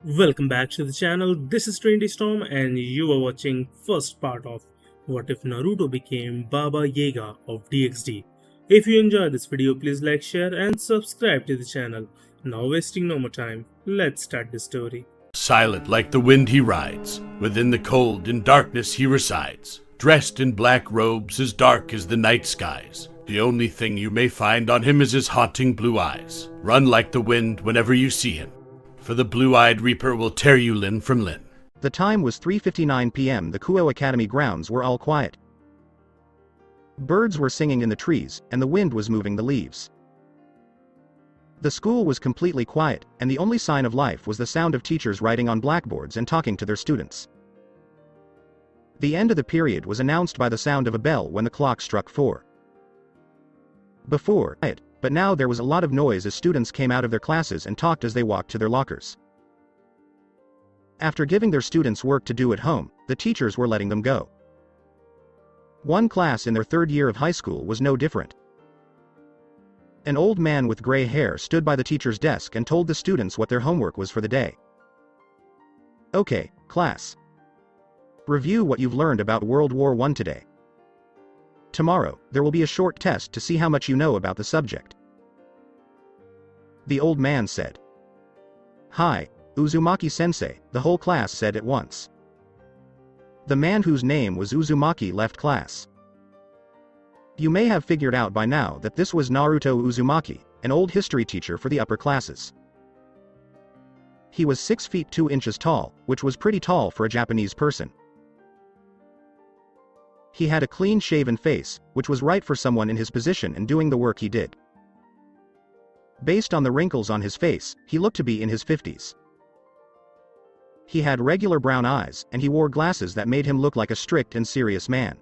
Welcome back to the channel. This is Trinity Storm and you are watching first part of What If Naruto Became Baba Yaga of DXD. If you enjoyed this video, please like, share and subscribe to the channel. Now wasting no more time, let's start the story. Silent like the wind he rides, within the cold and darkness he resides, dressed in black robes as dark as the night skies. The only thing you may find on him is his haunting blue eyes. Run like the wind whenever you see him, for the blue-eyed reaper will tear you limb from limb. The time was 3:59 p.m. The Kuoh Academy grounds were all quiet. Birds were singing in the trees, and the wind was moving the leaves. The school was completely quiet, and the only sign of life was the sound of teachers writing on blackboards and talking to their students. The end of the period was announced by the sound of a bell when the clock struck 4. Before, quiet, but now there was a lot of noise as students came out of their classes and talked as they walked to their lockers. After giving their students work to do at home, the teachers were letting them go. One class in their third year of high school was no different. An old man with gray hair stood by the teacher's desk and told the students what their homework was for the day. Okay, class. Review what you've learned about World War I today. Tomorrow, there will be a short test to see how much you know about the subject. The old man said. Hi, Uzumaki-sensei, the whole class said at once. The man whose name was Uzumaki left class. You may have figured out by now that this was Naruto Uzumaki, an old history teacher for the upper classes. He was 6 feet 2 inches tall, which was pretty tall for a Japanese person. He had a clean-shaven face, which was right for someone in his position and doing the work he did. Based on the wrinkles on his face, he looked to be in his 50s. He had regular brown eyes, and he wore glasses that made him look like a strict and serious man.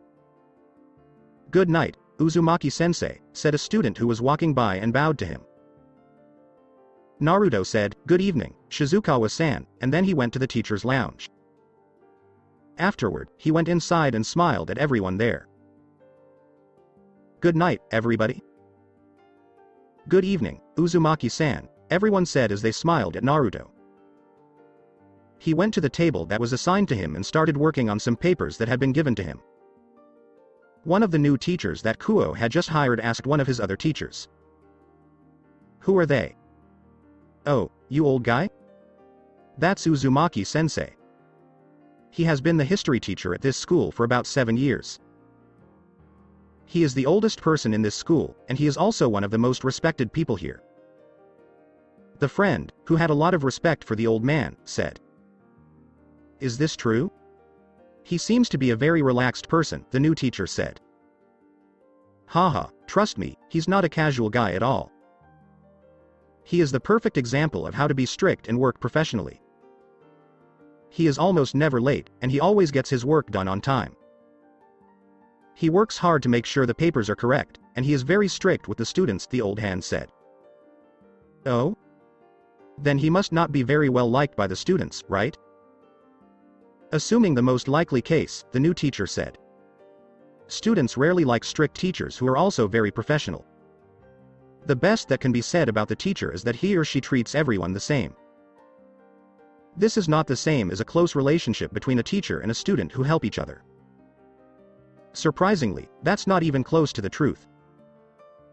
Good night, Uzumaki-sensei, said a student who was walking by and bowed to him. Naruto said, good evening, Shizukawa-san, and then he went to the teacher's lounge. Afterward, he went inside and smiled at everyone there. Good night, everybody. Good evening, Uzumaki-san, everyone said as they smiled at Naruto. He went to the table that was assigned to him and started working on some papers that had been given to him. One of the new teachers that Kuoh had just hired asked one of his other teachers. Who are they? Oh, you old guy? That's Uzumaki-sensei. He has been the history teacher at this school for about 7 years. He is the oldest person in this school, and he is also one of the most respected people here. The friend, who had a lot of respect for the old man, said. Is this true? He seems to be a very relaxed person, the new teacher said. Haha, trust me, he's not a casual guy at all. He is the perfect example of how to be strict and work professionally. He is almost never late, and he always gets his work done on time. He works hard to make sure the papers are correct, and he is very strict with the students, the old hand said. Oh? Then he must not be very well liked by the students, right? Assuming the most likely case, the new teacher said. Students rarely like strict teachers who are also very professional. The best that can be said about the teacher is that he or she treats everyone the same. This is not the same as a close relationship between a teacher and a student who help each other. Surprisingly, that's not even close to the truth.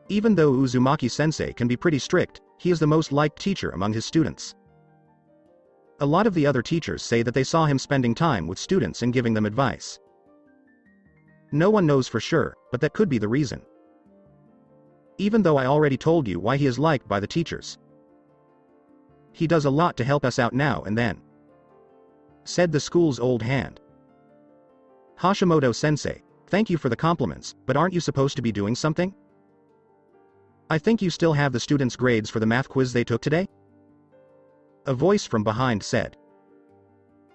Even though Uzumaki-sensei can be pretty strict, he is the most liked teacher among his students. A lot of the other teachers say that they saw him spending time with students and giving them advice. No one knows for sure, but that could be the reason. Even though I already told you why he is liked by the teachers. He does a lot to help us out now and then, said the school's old hand. Hashimoto-sensei, thank you for the compliments, but aren't you supposed to be doing something? I think you still have the students' grades for the math quiz they took today? A voice from behind said.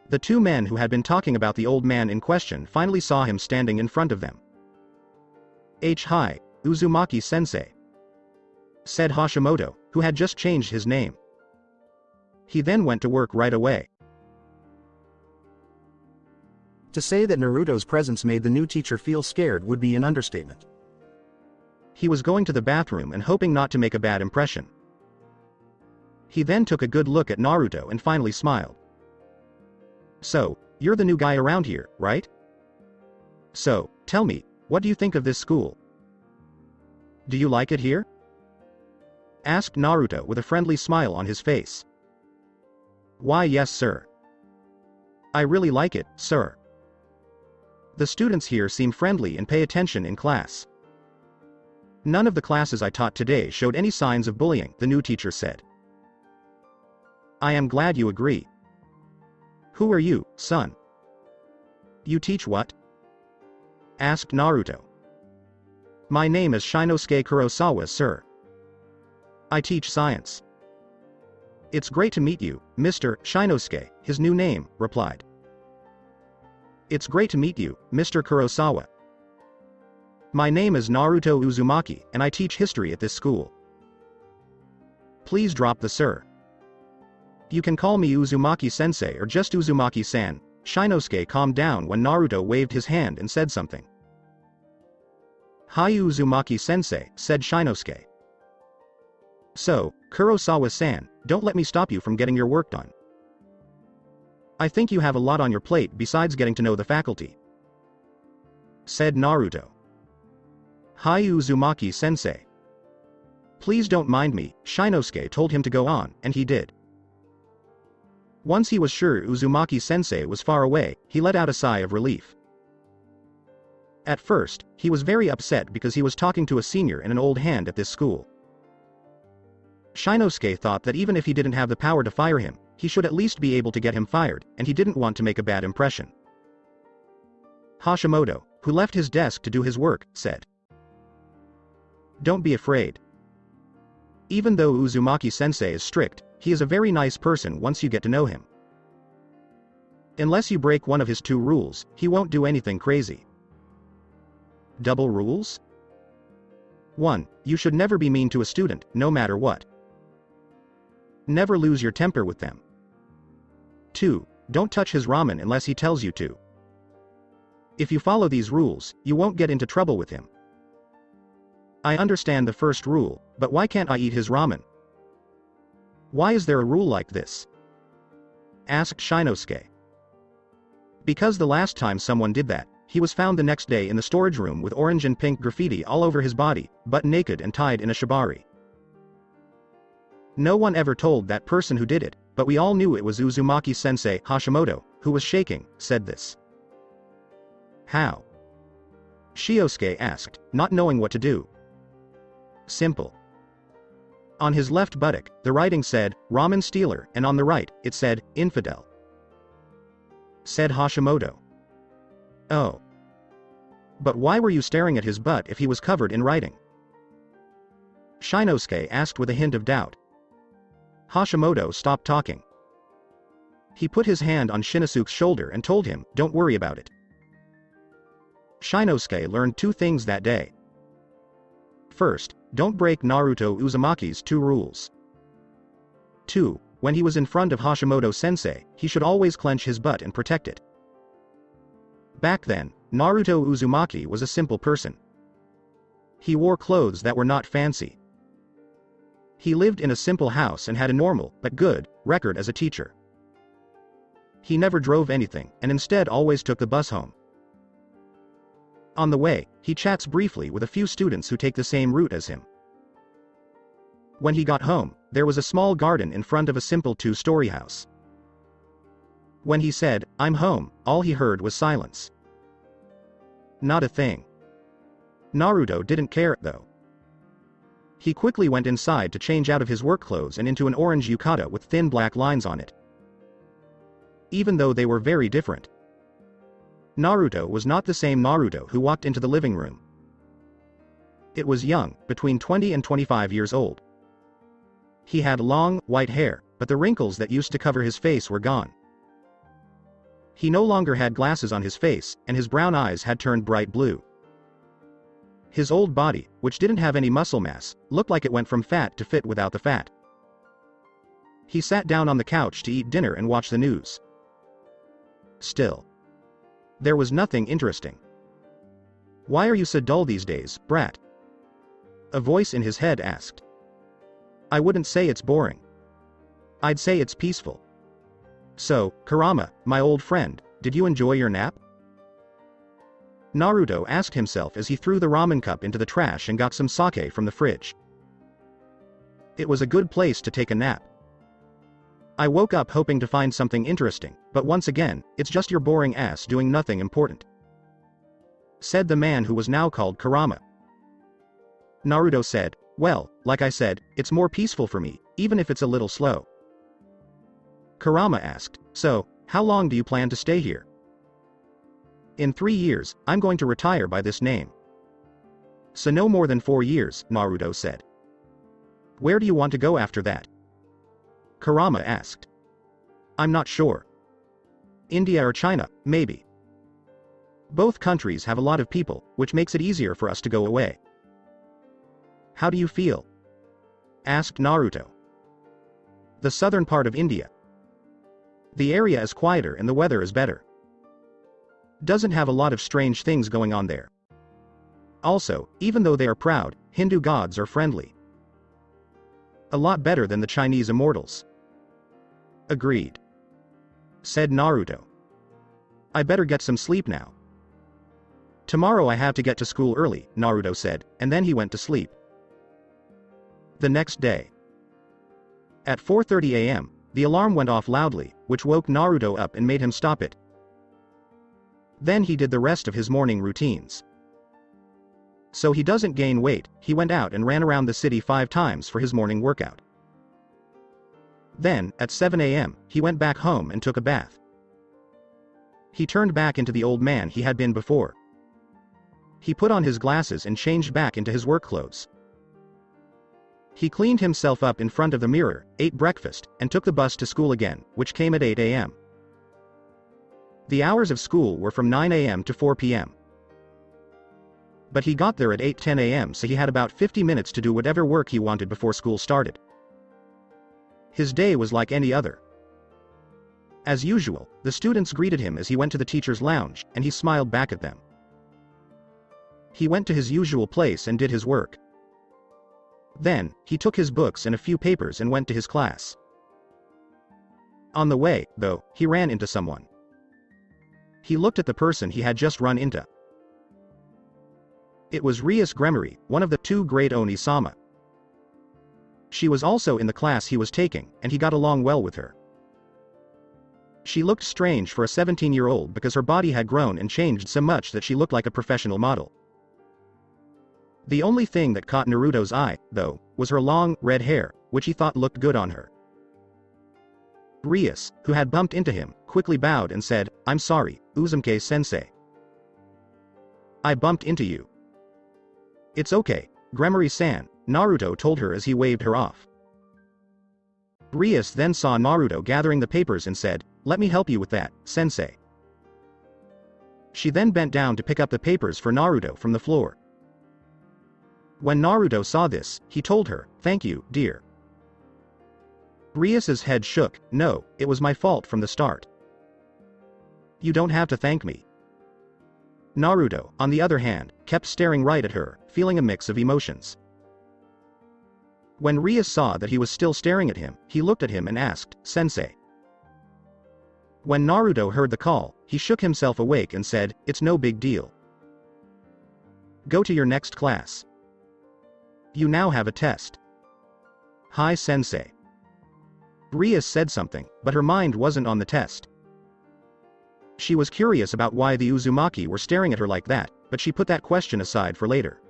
The two men who had been talking about the old man in question finally saw him standing in front of them. Hi, Uzumaki-sensei, said Hashimoto, who had just changed his name. He then went to work right away. To say that Naruto's presence made the new teacher feel scared would be an understatement. He was going to the bathroom and hoping not to make a bad impression. He then took a good look at Naruto and finally smiled. So, you're the new guy around here, right? So, tell me, what do you think of this school? Do you like it here? Asked Naruto with a friendly smile on his face. Why, yes, sir. I really like it, sir. The students here seem friendly and pay attention in class. None of the classes I taught today showed any signs of bullying, the new teacher said. I am glad you agree. Who are you, son? You teach what? Asked Naruto. My name is Shinosuke Kurosawa, sir. I teach science. It's great to meet you, Mr. Shinosuke, his new name, replied. It's great to meet you, Mr. Kurosawa. My name is Naruto Uzumaki, and I teach history at this school. Please drop the sir. You can call me Uzumaki-sensei or just Uzumaki-san. Shinosuke calmed down when Naruto waved his hand and said something. Hi Uzumaki-sensei, said Shinosuke. So, Kurosawa-san, don't let me stop you from getting your work done. I think you have a lot on your plate besides getting to know the faculty, said Naruto. Hi Uzumaki-sensei. Please don't mind me, Shinosuke told him to go on, and he did. Once he was sure Uzumaki-sensei was far away, he let out a sigh of relief. At first, he was very upset because he was talking to a senior and an old hand at this school. Shinosuke thought that even if he didn't have the power to fire him, he should at least be able to get him fired, and he didn't want to make a bad impression. Hashimoto, who left his desk to do his work, said, Don't be afraid. Even though Uzumaki-sensei is strict, he is a very nice person once you get to know him. Unless you break one of his 2 rules, he won't do anything crazy. Double rules? 1. You should never be mean to a student, no matter what. Never lose your temper with them. 2. Don't touch his ramen unless he tells you to. If you follow these rules, you won't get into trouble with him. I understand the first rule, but why can't I eat his ramen? Why is there a rule like this? Asked Shinosuke. Because the last time someone did that, he was found the next day in the storage room with orange and pink graffiti all over his body, butt naked and tied in a shibari. No one ever told that person who did it, but we all knew it was Uzumaki-sensei. Hashimoto, who was shaking, said this. How? Shiosuke asked, not knowing what to do. Simple. On his left buttock, the writing said, Ramen Stealer, and on the right, it said, Infidel. Said Hashimoto. Oh. But why were you staring at his butt if he was covered in writing? Shinosuke asked with a hint of doubt. Hashimoto stopped talking. He put his hand on Shinosuke's shoulder and told him, don't worry about it. Shinosuke learned 2 things that day. First, don't break Naruto Uzumaki's 2 rules. 2. When he was in front of Hashimoto-sensei, he should always clench his butt and protect it. Back then, Naruto Uzumaki was a simple person. He wore clothes that were not fancy. He lived in a simple house and had a normal, but good, record as a teacher. He never drove anything, and instead always took the bus home. On the way, he chats briefly with a few students who take the same route as him. When he got home, there was a small garden in front of a simple 2-story house. When he said, I'm home, all he heard was silence. Not a thing. Naruto didn't care, though. He quickly went inside to change out of his work clothes and into an orange yukata with thin black lines on it. Even though they were very different. Naruto was not the same Naruto who walked into the living room. It was young, between 20 and 25 years old. He had long, white hair, but the wrinkles that used to cover his face were gone. He no longer had glasses on his face, and his brown eyes had turned bright blue. His old body, which didn't have any muscle mass, looked like it went from fat to fit without the fat. He sat down on the couch to eat dinner and watch the news. Still. There was nothing interesting. Why are you so dull these days, brat? A voice in his head asked. I wouldn't say it's boring. I'd say it's peaceful. So, Kurama, my old friend, did you enjoy your nap? Naruto asked himself as he threw the ramen cup into the trash and got some sake from the fridge. It was a good place to take a nap. I woke up hoping to find something interesting, but once again, it's just your boring ass doing nothing important, said the man who was now called Kurama. Naruto said, well, like I said, it's more peaceful for me, even if it's a little slow. Kurama asked, so, how long do you plan to stay here? In 3 years, I'm going to retire by this name. So no more than 4 years, Naruto said. Where do you want to go after that? Kurama asked. I'm not sure. India or China, maybe. Both countries have a lot of people, which makes it easier for us to go away. How do you feel? Asked Naruto. The southern part of India. The area is quieter and the weather is better. Doesn't have a lot of strange things going on there. Also, even though they are proud, Hindu gods are friendly. A lot better than the Chinese immortals. Agreed. Said Naruto. I better get some sleep now. Tomorrow I have to get to school early, Naruto said, and then he went to sleep. The next day. At 4:30 a.m., the alarm went off loudly, which woke Naruto up and made him stop it. Then he did the rest of his morning routines. So he doesn't gain weight, he went out and ran around the city 5 times for his morning workout. Then, at 7 a.m., he went back home and took a bath. He turned back into the old man he had been before. He put on his glasses and changed back into his work clothes. He cleaned himself up in front of the mirror, ate breakfast, and took the bus to school again, which came at 8 a.m. The hours of school were from 9 a.m. to 4 p.m. But he got there at 8:10 a.m., so he had about 50 minutes to do whatever work he wanted before school started. His day was like any other. As usual, the students greeted him as he went to the teacher's lounge, and he smiled back at them. He went to his usual place and did his work. Then, he took his books and a few papers and went to his class. On the way, though, he ran into someone. He looked at the person he had just run into. It was Rias Gremory, one of the 2 great Oni-sama. She was also in the class he was taking, and he got along well with her. She looked strange for a 17-year-old because her body had grown and changed so much that she looked like a professional model. The only thing that caught Naruto's eye, though, was her long, red hair, which he thought looked good on her. Rias, who had bumped into him, quickly bowed and said, I'm sorry, Uzumaki-sensei. I bumped into you. It's okay, Gremory-san, Naruto told her as he waved her off. Rias then saw Naruto gathering the papers and said, let me help you with that, sensei. She then bent down to pick up the papers for Naruto from the floor. When Naruto saw this, he told her, thank you, dear. Rias's head shook, no, it was my fault from the start. You don't have to thank me. Naruto, on the other hand, kept staring right at her, feeling a mix of emotions. When Rias saw that he was still staring at him, he looked at him and asked, Sensei. When Naruto heard the call, he shook himself awake and said, it's no big deal. Go to your next class. You now have a test. Hi Sensei. Rias said something, but her mind wasn't on the test. She was curious about why the Uzumaki were staring at her like that, but she put that question aside for later.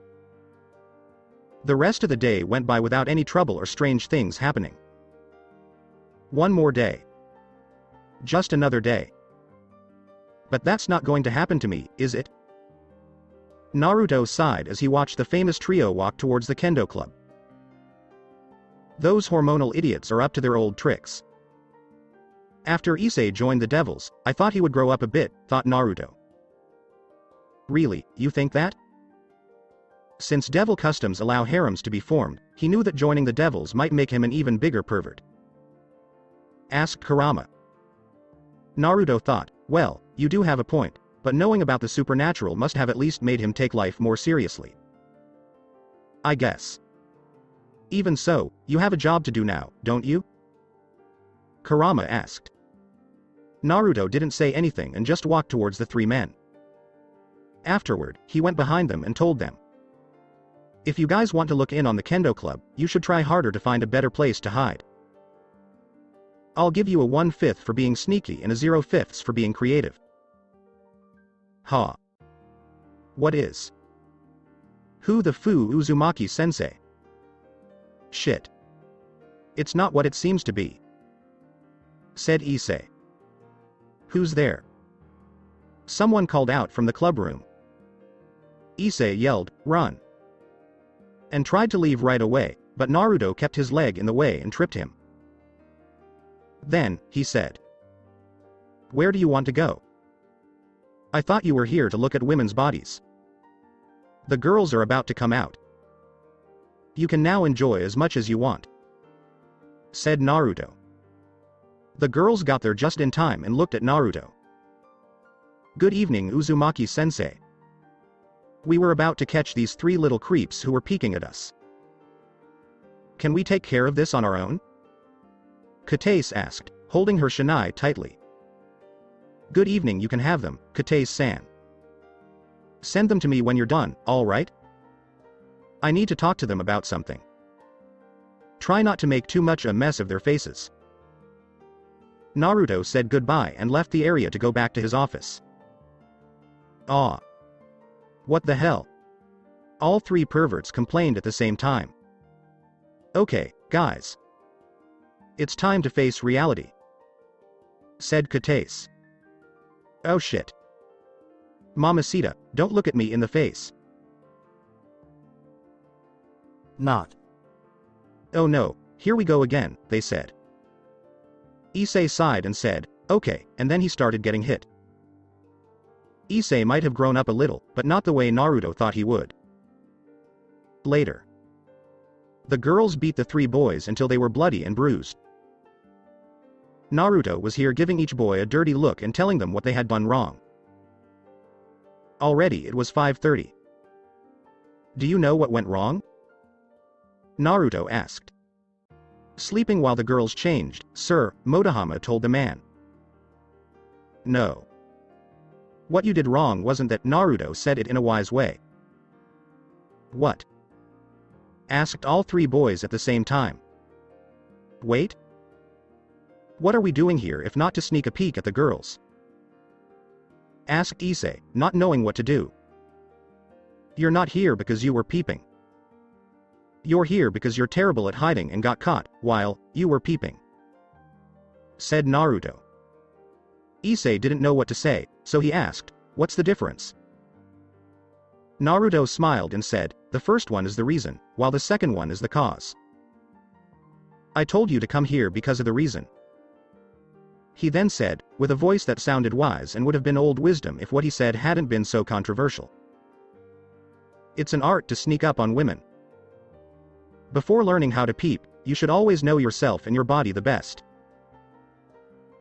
The rest of the day went by without any trouble or strange things happening. One more day. Just another day. But that's not going to happen to me, is it? Naruto sighed as he watched the famous trio walk towards the kendo club. Those hormonal idiots are up to their old tricks. After Issei joined the Devils, I thought he would grow up a bit, thought Naruto. Really, you think that? Since Devil customs allow harems to be formed, he knew that joining the Devils might make him an even bigger pervert. Asked Kurama. Naruto thought, well, you do have a point, but knowing about the supernatural must have at least made him take life more seriously. I guess. Even so, you have a job to do now, don't you? Kurama asked. Naruto didn't say anything and just walked towards the three men. Afterward, he went behind them and told them, "If you guys want to look in on the Kendo Club, you should try harder to find a better place to hide. I'll give you a 1/5 for being sneaky and a 0/5 for being creative." Ha. What is? Who the foo Uzumaki sensei? Shit. It's not what it seems to be, said Issei. Who's there? Someone called out from the club room. Issei yelled, "Run!" and tried to leave right away, but Naruto kept his leg in the way and tripped him. Then, he said, "Where do you want to go? I thought you were here to look at women's bodies. The girls are about to come out. You can now enjoy as much as you want," said Naruto. The girls got there just in time and looked at Naruto. "Good evening, Uzumaki-sensei. We were about to catch these three little creeps who were peeking at us. Can we take care of this on our own?" Katase asked, holding her shinai tightly. "Good evening, you can have them, Katase-san. Send them to me when you're done, all right? I need to talk to them about something. Try not to make too much a mess of their faces." Naruto said goodbye and left the area to go back to his office. Ah. What the hell? All three perverts complained at the same time. "Okay, guys. It's time to face reality," said Katase. "Oh shit. Mamacita, don't look at me in the face." Not. "Oh no, here we go again," they said. Issei sighed and said, "Okay," and then he started getting hit. Issei might have grown up a little, but not the way Naruto thought he would. Later. The girls beat the three boys until they were bloody and bruised. Naruto was here giving each boy a dirty look and telling them what they had done wrong. Already it was 5:30. "Do you know what went wrong?" Naruto asked. "Sleeping while the girls changed, sir," Motohama told the man. "No. What you did wrong wasn't that," Naruto said it in a wise way. "What?" asked all three boys at the same time. "Wait? What are we doing here if not to sneak a peek at the girls?" asked Issei, not knowing what to do. "You're not here because you were peeping. You're here because you're terrible at hiding and got caught while you were peeping," said Naruto. Issei didn't know what to say, so he asked, "What's the difference?" Naruto smiled and said, "The first one is the reason, while the second one is the cause. I told you to come here because of the reason." He then said, with a voice that sounded wise and would have been old wisdom if what he said hadn't been so controversial. "It's an art to sneak up on women. Before learning how to peep, you should always know yourself and your body the best.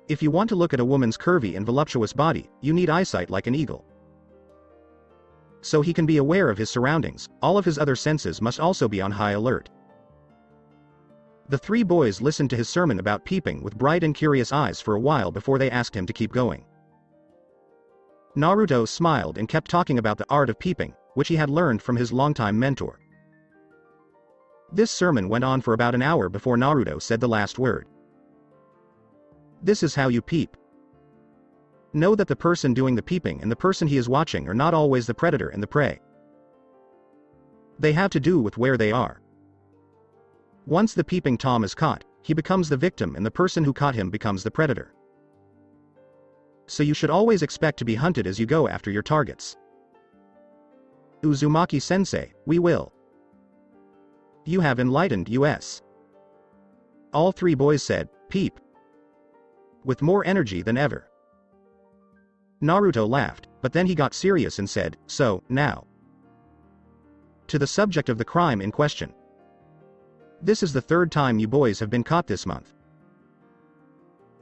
If you want to look at a woman's curvy and voluptuous body, you need eyesight like an eagle. So he can be aware of his surroundings, all of his other senses must also be on high alert." The three boys listened to his sermon about peeping with bright and curious eyes for a while before they asked him to keep going. Naruto smiled and kept talking about the art of peeping, which he had learned from his longtime mentor. This sermon went on for about an hour before Naruto said the last word. "This is how you peep. Know that the person doing the peeping and the person he is watching are not always the predator and the prey. They have to do with where they are. Once the peeping Tom is caught, he becomes the victim and the person who caught him becomes the predator. So you should always expect to be hunted as you go after your targets." "Uzumaki-sensei, we will. You have enlightened us." All three boys said, "Peep," with more energy than ever. Naruto laughed, but then he got serious and said, "So, now, to the subject of the crime in question. This is the third time you boys have been caught this month.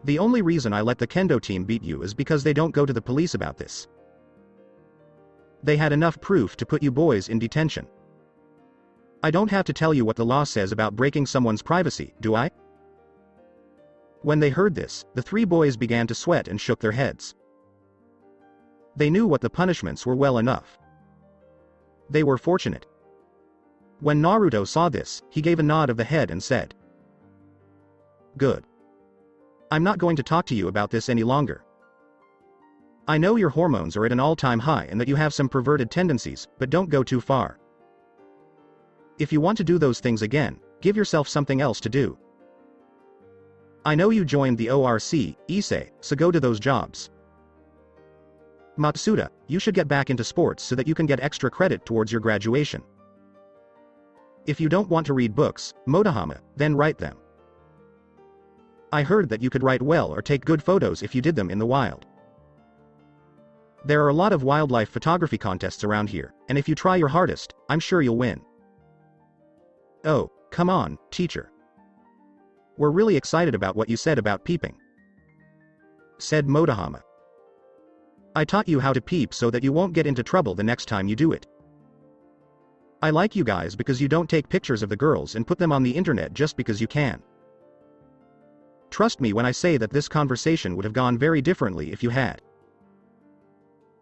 The only reason I let the kendo team beat you is because they don't go to the police about this. They had enough proof to put you boys in detention. I don't have to tell you what the law says about breaking someone's privacy, do I?" When they heard this, the three boys began to sweat and shook their heads. They knew what the punishments were well enough. They were fortunate. When Naruto saw this, he gave a nod of the head and said, "Good. I'm not going to talk to you about this any longer. I know your hormones are at an all-time high and that you have some perverted tendencies, but don't go too far. If you want to do those things again, give yourself something else to do. I know you joined the ORC, Issei, so go to those jobs. Matsuda, you should get back into sports so that you can get extra credit towards your graduation. If you don't want to read books, Motohama, then write them. I heard that you could write well or take good photos if you did them in the wild. There are a lot of wildlife photography contests around here, and if you try your hardest, I'm sure you'll win." "Oh, come on, teacher. We're really excited about what you said about peeping," said Motohama. "I taught you how to peep so that you won't get into trouble the next time you do it. I like you guys because you don't take pictures of the girls and put them on the internet just because you can. Trust me when I say that this conversation would have gone very differently if you had.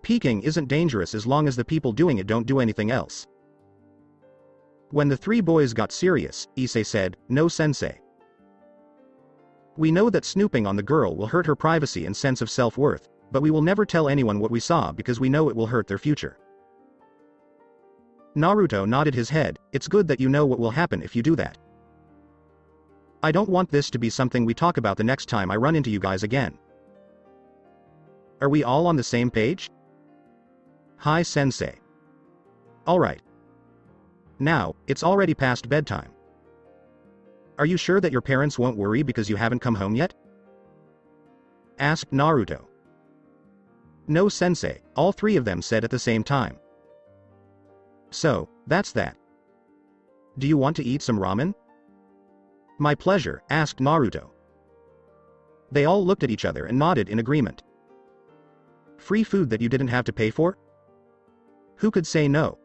Peeking isn't dangerous as long as the people doing it don't do anything else." When the three boys got serious, Issei said, "No sensei. We know that snooping on the girl will hurt her privacy and sense of self-worth, but we will never tell anyone what we saw because we know it will hurt their future." Naruto nodded his head. "It's good that you know what will happen if you do that. I don't want this to be something we talk about the next time I run into you guys again. Are we all on the same page?" "Hi sensei." "Alright. Now, it's already past bedtime. Are you sure that your parents won't worry because you haven't come home yet?" asked Naruto. "No sensei," all three of them said at the same time. "So, that's that. Do you want to eat some ramen?" "My pleasure," asked Naruto. They all looked at each other and nodded in agreement. Free food that you didn't have to pay for? Who could say no?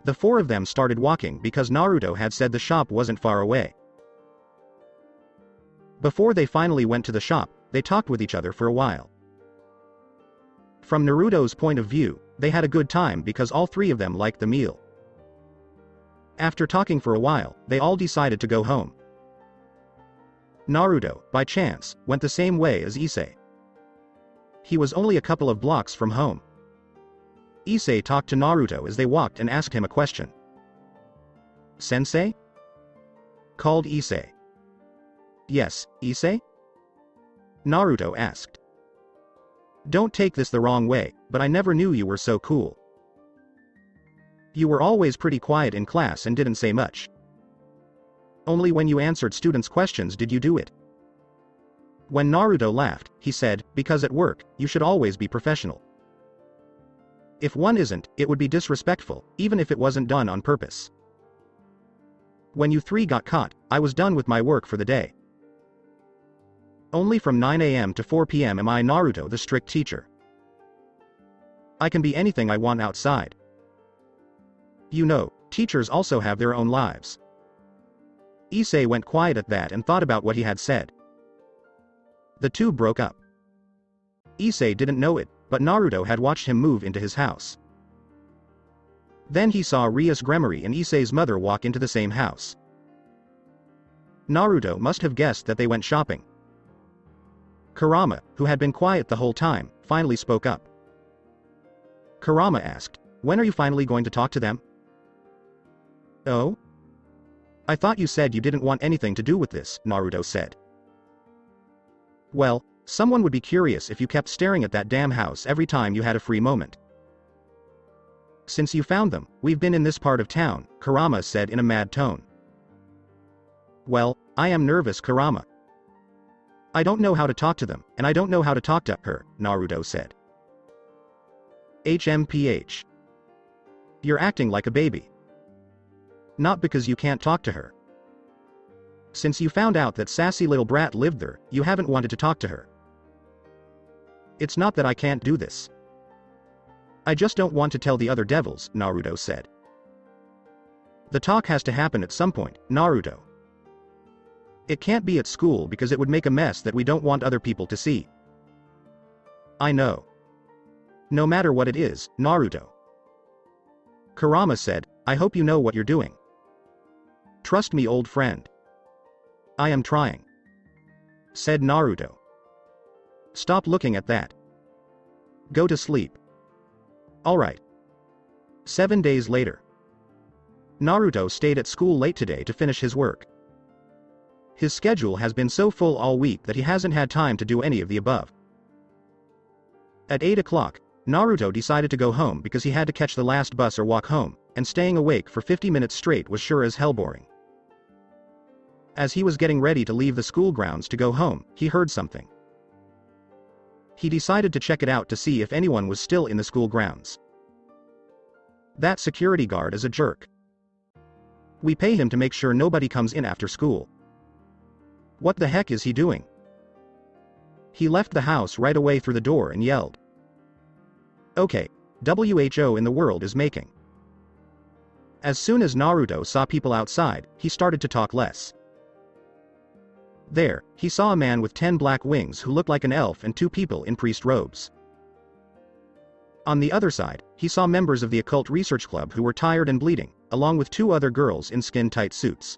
The four of them started walking because Naruto had said the shop wasn't far away. Before they finally went to the shop, they talked with each other for a while. From Naruto's point of view, they had a good time because all three of them liked the meal. After talking for a while, they all decided to go home. Naruto, by chance, went the same way as Issei. He was only a couple of blocks from home. Issei talked to Naruto as they walked and asked him a question. "Sensei?" called Issei. "Yes, Issei?" Naruto asked. "Don't take this the wrong way, but I never knew you were so cool. You were always pretty quiet in class and didn't say much. Only when you answered students' questions did you do it." When Naruto laughed, he said, "Because at work, you should always be professional. If one isn't, it would be disrespectful, even if it wasn't done on purpose. When you three got caught, I was done with my work for the day. Only from 9 a.m. to 4 p.m. am I Naruto the strict teacher. I can be anything I want outside. You know, teachers also have their own lives." Issei went quiet at that and thought about what he had said. The two broke up. Issei didn't know it, but Naruto had watched him move into his house. Then he saw Rias Gremory and Issei's mother walk into the same house. Naruto must have guessed that they went shopping. Kurama, who had been quiet the whole time, finally spoke up. Kurama asked, "When are you finally going to talk to them?" "Oh? I thought you said you didn't want anything to do with this," Naruto said. "Well, someone would be curious if you kept staring at that damn house every time you had a free moment." "Since you found them, we've been in this part of town," Kurama said in a mad tone. "Well, I am nervous, Kurama. I don't know how to talk to them, and I don't know how to talk to her," Naruto said. "HMPH. You're acting like a baby. Not because you can't talk to her. Since you found out that sassy little brat lived there, you haven't wanted to talk to her." "It's not that I can't do this. I just don't want to tell the other devils," Naruto said. "The talk has to happen at some point, Naruto. It can't be at school because it would make a mess that we don't want other people to see. I know. No matter what it is, Naruto. Kurama said, I hope you know what you're doing. Trust me, old friend. I am trying. Said Naruto. Stop looking at that. Go to sleep. Alright. 7 days later. Naruto stayed at school late today to finish his work. His schedule has been so full all week that he hasn't had time to do any of the above. At 8 o'clock, Naruto decided to go home because he had to catch the last bus or walk home, and staying awake for 50 minutes straight was sure as hell boring. As he was getting ready to leave the school grounds to go home, he heard something. He decided to check it out to see if anyone was still in the school grounds. That security guard is a jerk. We pay him to make sure nobody comes in after school. What the heck is he doing? He left the house right away through the door and yelled. Okay, WHO in the world is making. As soon as Naruto saw people outside, he started to talk less. There, he saw a man with 10 black wings who looked like an elf and 2 people in priest robes. On the other side, he saw members of the occult research club who were tired and bleeding, along with 2 other girls in skin-tight suits.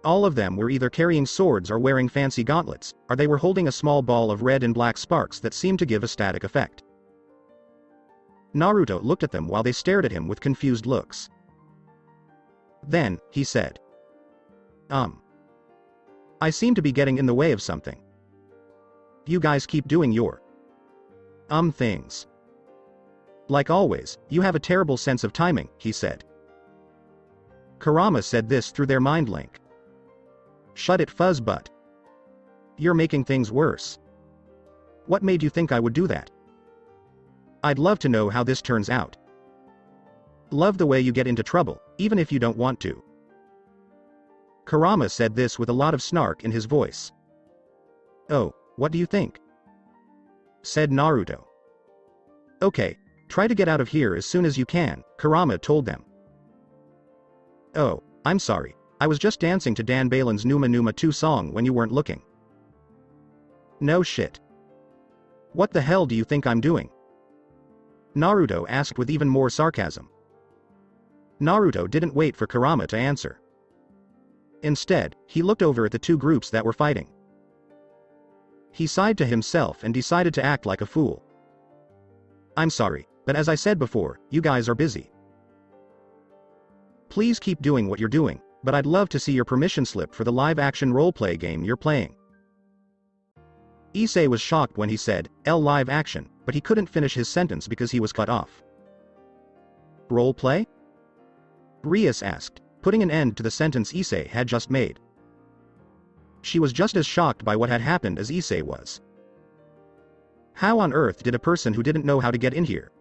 All of them were either carrying swords or wearing fancy gauntlets, or they were holding a small ball of red and black sparks that seemed to give a static effect. Naruto looked at them while they stared at him with confused looks. Then, he said. I seem to be getting in the way of something. You guys keep doing your things. Like always, you have a terrible sense of timing, he said. Kurama said this through their mind link. Shut it, fuzzbutt. You're making things worse. What made you think I would do that? I'd love to know how this turns out. Love the way you get into trouble, even if you don't want to. Kurama said this with a lot of snark in his voice. Oh, what do you think? Said Naruto. Okay, try to get out of here as soon as you can, Kurama told them. Oh, I'm sorry, I was just dancing to Dan Balin's Numa Numa 2 song when you weren't looking. No shit. What the hell do you think I'm doing? Naruto asked with even more sarcasm. Naruto didn't wait for Kurama to answer. Instead, he looked over at the 2 groups that were fighting. He sighed to himself and decided to act like a fool. I'm sorry, but as I said before, you guys are busy. Please keep doing what you're doing, but I'd love to see your permission slip for the live-action roleplay game you're playing. Issei was shocked when he said, L live action, but he couldn't finish his sentence because he was cut off. Roleplay? Rias asked, putting an end to the sentence Issei had just made. She was just as shocked by what had happened as Issei was. How on earth did a person who didn't know how to get in here?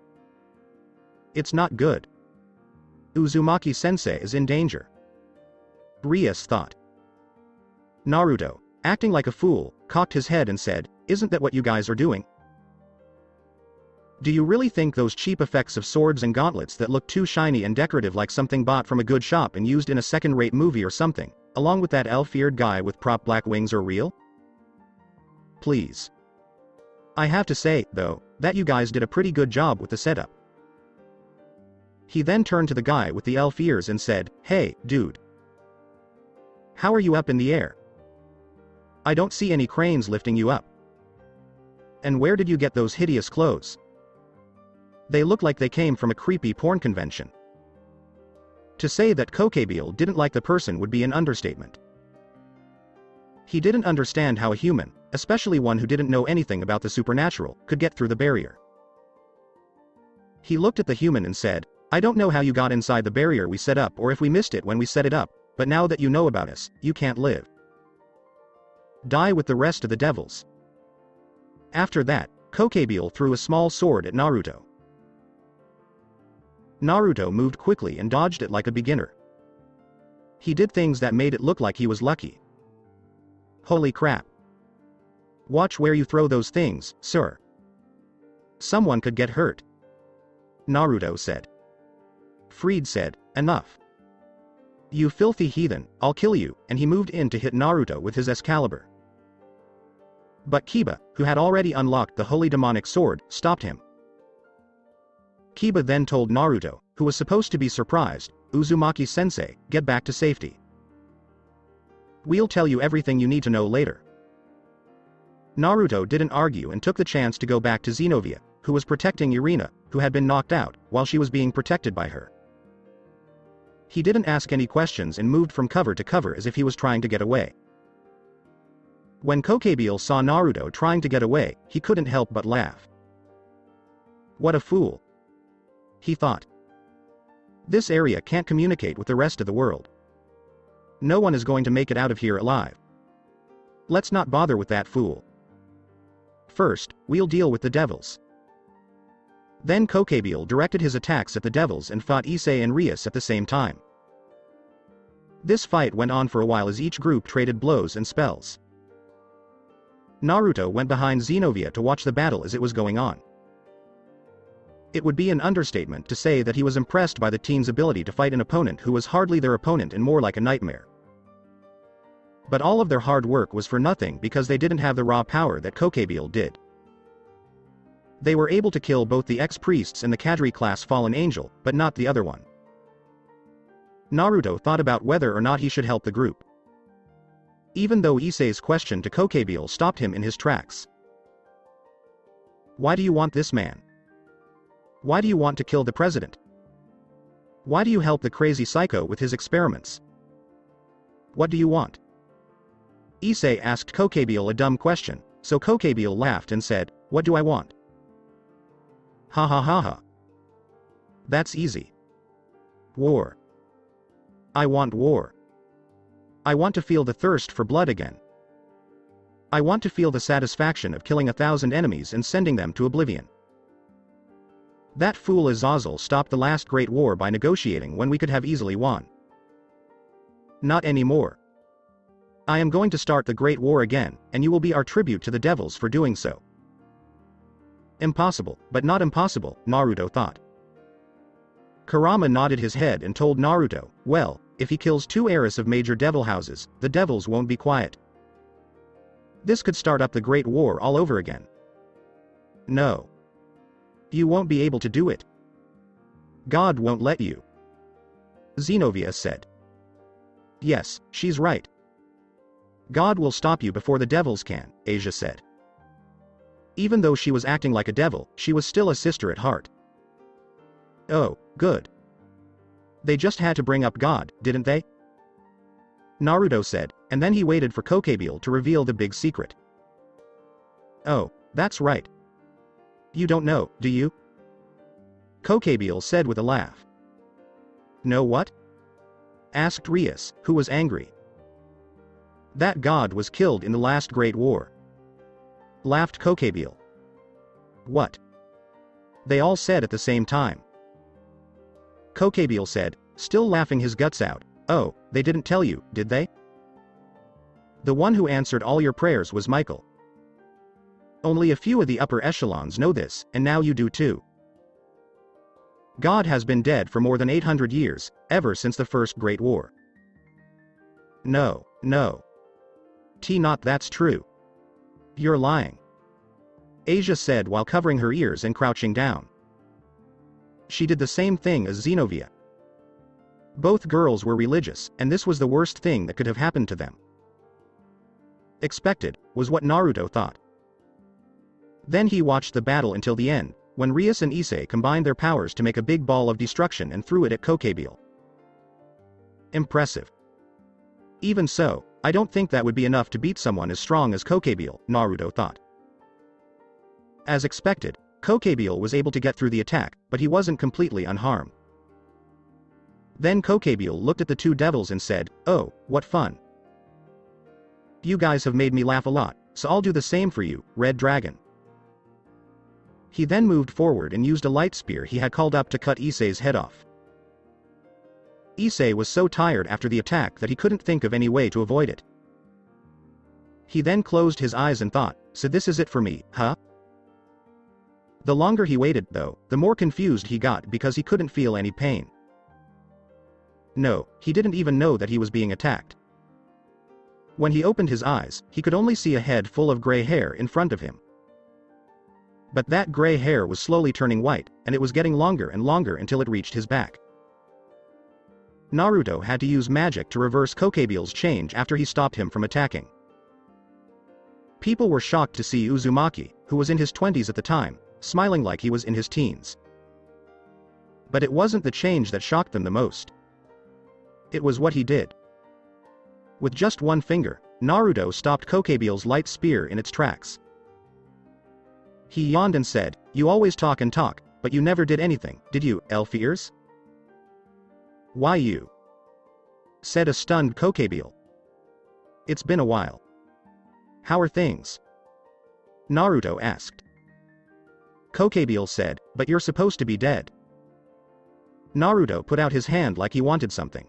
It's not good. Uzumaki-sensei is in danger. Rias thought. Naruto, acting like a fool, cocked his head and said, Isn't that what you guys are doing? Do you really think those cheap effects of swords and gauntlets that look too shiny and decorative like something bought from a good shop and used in a second-rate movie or something, along with that elf-eared guy with prop black wings are real? Please. I have to say, though, that you guys did a pretty good job with the setup. He then turned to the guy with the elf ears and said, Hey, dude. How are you up in the air? I don't see any cranes lifting you up. And where did you get those hideous clothes? They look like they came from a creepy porn convention. To say that Kokebeel didn't like the person would be an understatement. He didn't understand how a human, especially one who didn't know anything about the supernatural, could get through the barrier. He looked at the human and said, I don't know how you got inside the barrier we set up or if we missed it when we set it up, but now that you know about us, you can't live. Die with the rest of the devils. After that, Kokebeel threw a small sword at Naruto. Naruto moved quickly and dodged it like a beginner. He did things that made it look like he was lucky. Holy crap. Watch where you throw those things, sir. Someone could get hurt. Naruto said. Freed said, Enough. "You filthy heathen, I'll kill you," and he moved in to hit Naruto with his Excalibur. But Kiba, who had already unlocked the holy demonic sword, stopped him. Kiba then told Naruto, who was supposed to be surprised, "Uzumaki-sensei, get back to safety. We'll tell you everything you need to know later." Naruto didn't argue and took the chance to go back to Xenovia, who was protecting Irina, who had been knocked out, while she was being protected by her. He didn't ask any questions and moved from cover to cover as if he was trying to get away. When Kokabeel saw Naruto trying to get away, he couldn't help but laugh. What a fool, he thought. This area can't communicate with the rest of the world. No one is going to make it out of here alive. Let's not bother with that fool. First, we'll deal with the devils. Then Kokabeel directed his attacks at the devils and fought Issei and Rias at the same time. This fight went on for a while as each group traded blows and spells. Naruto went behind Xenovia to watch the battle as it was going on. It would be an understatement to say that he was impressed by the team's ability to fight an opponent who was hardly their opponent and more like a nightmare. But all of their hard work was for nothing because they didn't have the raw power that Kokabeel did. They were able to kill both the ex-priests and the Kadri class fallen angel, but not the other one. Naruto thought about whether or not he should help the group. Even though Issei's question to Kokabeel stopped him in his tracks. Why do you want this man? Why do you want to kill the president? Why do you help the crazy psycho with his experiments? What do you want? Issei asked Kokabeel a dumb question, so Kokabeel laughed and said, "What do I want? Ha ha ha ha. That's easy. War. I want war. I want to feel the thirst for blood again. I want to feel the satisfaction of killing 1,000 enemies and sending them to oblivion. That fool Azazel stopped the last great war by negotiating when we could have easily won. Not anymore. I am going to start the great war again, and you will be our tribute to the devils for doing so." Impossible, but not impossible, Naruto thought. Kurama nodded his head and told Naruto, "Well, if he kills 2 heirs of major devil houses, the devils won't be quiet. This could start up the Great War all over again." "No. You won't be able to do it. God won't let you," Xenovia said. "Yes, she's right. God will stop you before the devils can," Asia said. Even though she was acting like a devil, she was still a sister at heart. "Oh, good. They just had to bring up God, didn't they?" Naruto said, and then he waited for Kokabeel to reveal the big secret. "Oh, that's right. You don't know, do you?" Kokabeel said with a laugh. "Know what?" asked Rias, who was angry. "That god was killed in the last Great War," laughed Kokabeel. "What?" they all said at the same time. Kokabeel said, still laughing his guts out, "Oh, they didn't tell you, did they? The one who answered all your prayers was Michael. Only a few of the upper echelons know this, and now you do too. God has been dead for more than 800 years, ever since the First Great War." "No, no. Not that's true. You're lying," Asia said while covering her ears and crouching down. She did the same thing as Xenovia. Both girls were religious, and this was the worst thing that could have happened to them. Expected, was what Naruto thought. Then he watched the battle until the end, when Rias and Issei combined their powers to make a big ball of destruction and threw it at Kokabeel. Impressive. Even so, I don't think that would be enough to beat someone as strong as Kokabeel, Naruto thought. As expected, Kokabeel was able to get through the attack, but he wasn't completely unharmed. Then Kokabeel looked at the 2 devils and said, "Oh, what fun. You guys have made me laugh a lot, so I'll do the same for you, Red Dragon." He then moved forward and used a light spear he had called up to cut Issei's head off. Issei was so tired after the attack that he couldn't think of any way to avoid it. He then closed his eyes and thought, "So this is it for me, huh?" The longer he waited, though, the more confused he got because he couldn't feel any pain. No, he didn't even know that he was being attacked. When he opened his eyes, he could only see a head full of gray hair in front of him. But that gray hair was slowly turning white, and it was getting longer and longer until it reached his back. Naruto had to use magic to reverse Kokebiel's change after he stopped him from attacking. People were shocked to see Uzumaki, who was in his 20s at the time, smiling like he was in his teens. But it wasn't the change that shocked them the most. It was what he did. With just one finger, Naruto stopped Kokebiel's light spear in its tracks. He yawned and said, "You always talk and talk, but you never did anything, did you, Elfiers?" "Why you?" said a stunned Kokebiel. "It's been a while. How are things?" Naruto asked. Kokebiel said, "But you're supposed to be dead." Naruto put out his hand like he wanted something.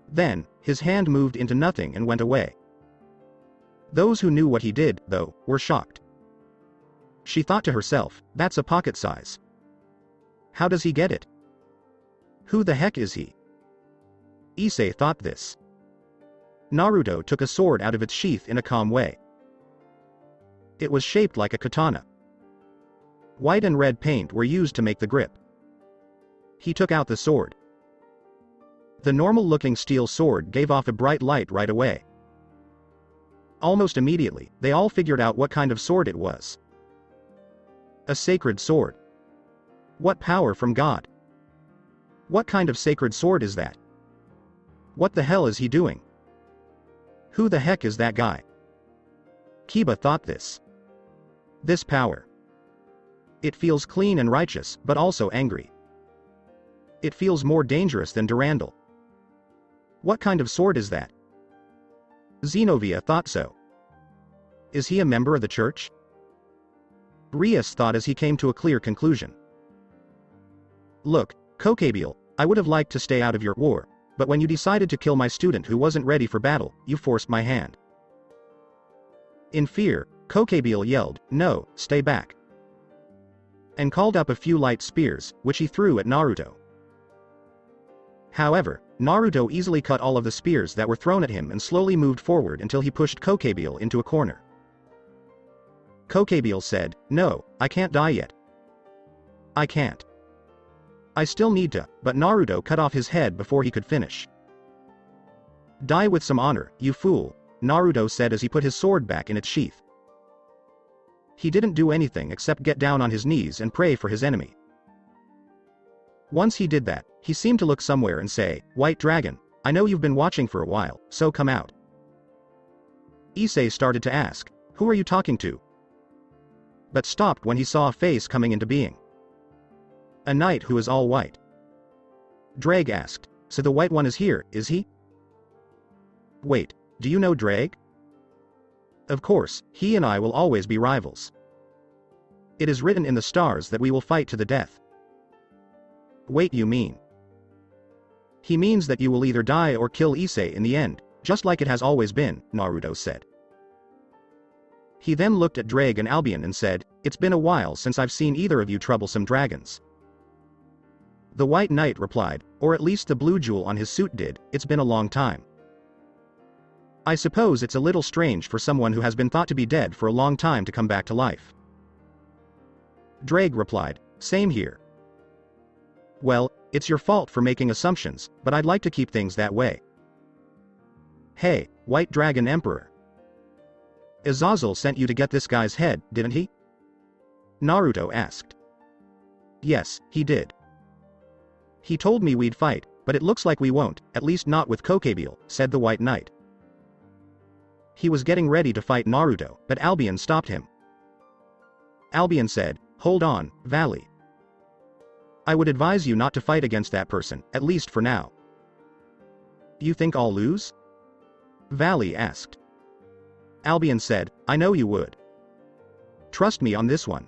Then, his hand moved into nothing and went away. Those who knew what he did, though, were shocked. She thought to herself, "That's a pocket size. How does he get it? Who the heck is he?" Issei thought this. Naruto took a sword out of its sheath in a calm way. It was shaped like a katana. White and red paint were used to make the grip. He took out the sword. The normal-looking steel sword gave off a bright light right away. Almost immediately, they all figured out what kind of sword it was. A sacred sword. What power from God? What kind of sacred sword is that? What the hell is he doing? Who the heck is that guy? Kiba thought this. This power. It feels clean and righteous, but also angry. It feels more dangerous than Durandal. What kind of sword is that? Xenovia thought so. Is he a member of the church? Rias thought as he came to a clear conclusion. Look, Kokebiel, I would have liked to stay out of your war, but when you decided to kill my student who wasn't ready for battle, you forced my hand. In fear, Kokebiel yelled, "No, stay back," and called up a few light spears, which he threw at Naruto. However, Naruto easily cut all of the spears that were thrown at him and slowly moved forward until he pushed Kokebiel into a corner. Kokebiel said, "No, I can't die yet. I can't. I still need to," but Naruto cut off his head before he could finish. "Die with some honor, you fool," Naruto said as he put his sword back in its sheath. He didn't do anything except get down on his knees and pray for his enemy. Once he did that, he seemed to look somewhere and say, "White Dragon, I know you've been watching for a while, so come out." Issei started to ask, "Who are you talking to?" but stopped when he saw a face coming into being. A knight who is all white. Drake asked, "So the white one is here, is he?" "Wait, do you know Drake?" "Of course, he and I will always be rivals. It is written in the stars that we will fight to the death." "Wait, you mean?" "He means that you will either die or kill Issei in the end, just like it has always been," Naruto said. He then looked at Drake and Albion and said, "It's been a while since I've seen either of you troublesome dragons." The White Knight replied, or at least the blue jewel on his suit did, "It's been a long time. I suppose it's a little strange for someone who has been thought to be dead for a long time to come back to life." Drake replied, "Same here. Well, it's your fault for making assumptions, but I'd like to keep things that way." "Hey, White Dragon Emperor. Azazel sent you to get this guy's head, didn't he?" Naruto asked. "Yes, he did. He told me we'd fight, but it looks like we won't, at least not with Kokebiel," said the White Knight. He was getting ready to fight Naruto, but Albion stopped him. Albion said, "Hold on, Valley. I would advise you not to fight against that person, at least for now." "You think I'll lose?" Valley asked. Albion said, "I know you would. Trust me on this one.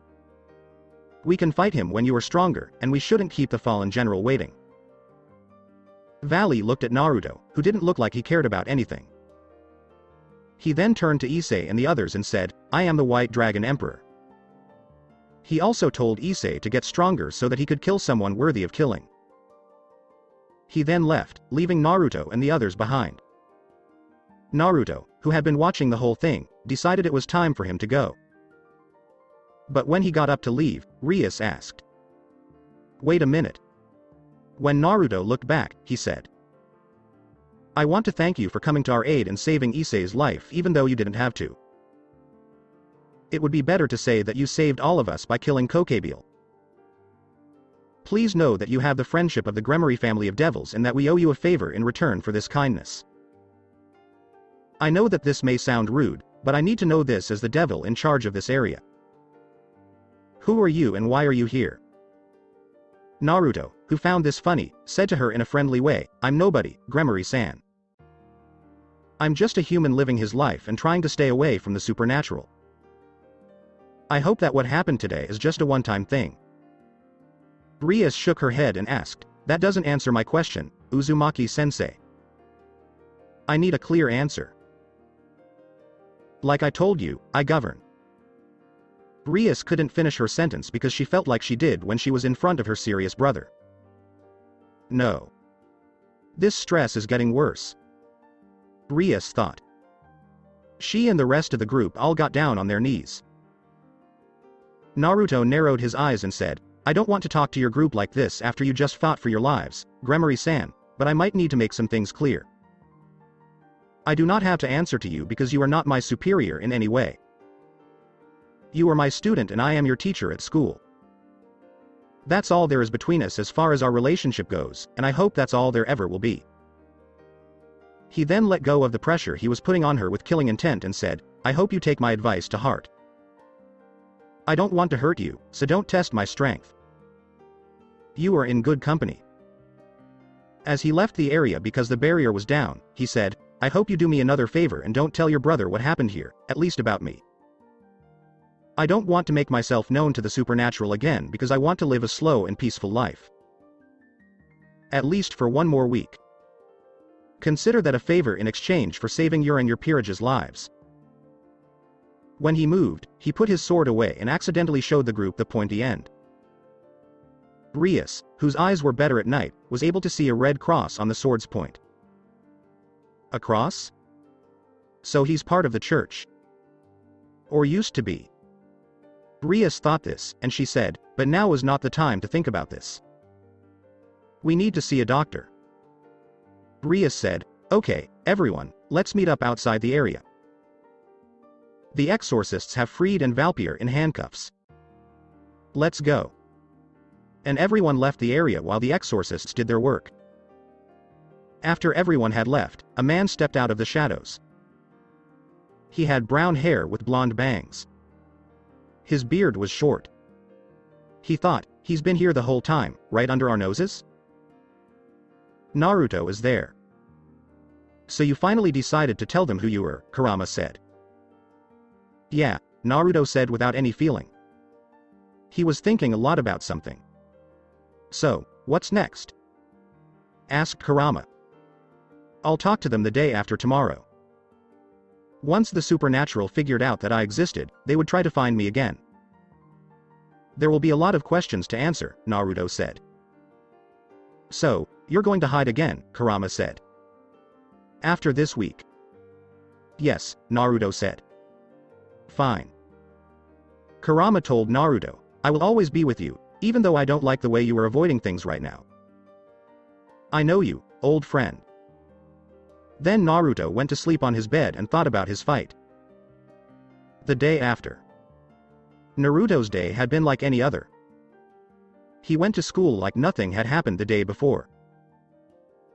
We can fight him when you are stronger, and we shouldn't keep the fallen general waiting." Valley looked at Naruto, who didn't look like he cared about anything. He then turned to Issei and the others and said, "I am the White Dragon Emperor." He also told Issei to get stronger so that he could kill someone worthy of killing. He then left, leaving Naruto and the others behind. Naruto, who had been watching the whole thing, decided it was time for him to go. But when he got up to leave, Rias asked, "Wait a minute." When Naruto looked back, he said, "I want to thank you for coming to our aid and saving Issei's life even though you didn't have to. It would be better to say that you saved all of us by killing Kokabeel. Please know that you have the friendship of the Gremory family of devils and that we owe you a favor in return for this kindness. I know that this may sound rude, but I need to know this as the devil in charge of this area. Who are you and why are you here?" Naruto, who found this funny, said to her in a friendly way, "I'm nobody, Gremory-san. I'm just a human living his life and trying to stay away from the supernatural. I hope that what happened today is just a one-time thing." Rias shook her head and asked, "That doesn't answer my question, Uzumaki-sensei. I need a clear answer." "Like I told you, I govern." Rias couldn't finish her sentence because she felt like she did when she was in front of her serious brother. No. This stress is getting worse. Rias thought. She and the rest of the group all got down on their knees. Naruto narrowed his eyes and said, "I don't want to talk to your group like this after you just fought for your lives, Gremory-san, but I might need to make some things clear. I do not have to answer to you because you are not my superior in any way. You are my student and I am your teacher at school. That's all there is between us as far as our relationship goes, and I hope that's all there ever will be." He then let go of the pressure he was putting on her with killing intent and said, "I hope you take my advice to heart. I don't want to hurt you, so don't test my strength. You are in good company." As he left the area because the barrier was down, he said, "I hope you do me another favor and don't tell your brother what happened here, at least about me. I don't want to make myself known to the supernatural again because I want to live a slow and peaceful life. At least for one more week. Consider that a favor in exchange for saving your and your peerage's lives." When he moved, he put his sword away and accidentally showed the group the pointy end. Rias, whose eyes were better at night, was able to see a red cross on the sword's point. A cross? So he's part of the church. Or used to be. Rias thought this, and she said, "But now is not the time to think about this. We need to see a doctor." Rias said, "Okay, everyone, let's meet up outside the area. The exorcists have freed and Valpier in handcuffs. Let's go." And everyone left the area while the exorcists did their work. After everyone had left, a man stepped out of the shadows. He had brown hair with blonde bangs. His beard was short. He thought, he's been here the whole time, right under our noses? Naruto is there. "So you finally decided to tell them who you were," Kurama said. "Yeah," Naruto said without any feeling. He was thinking a lot about something. "So, what's next?" asked Kurama. "I'll talk to them the day after tomorrow. Once the supernatural figured out that I existed, they would try to find me again. There will be a lot of questions to answer," Naruto said. "So, you're going to hide again," Kurama said. "After this week?" "Yes," Naruto said. "Fine." Kurama told Naruto, "I will always be with you, even though I don't like the way you are avoiding things right now. I know you, old friend." Then Naruto went to sleep on his bed and thought about his fight. The day after. Naruto's day had been like any other. He went to school like nothing had happened the day before.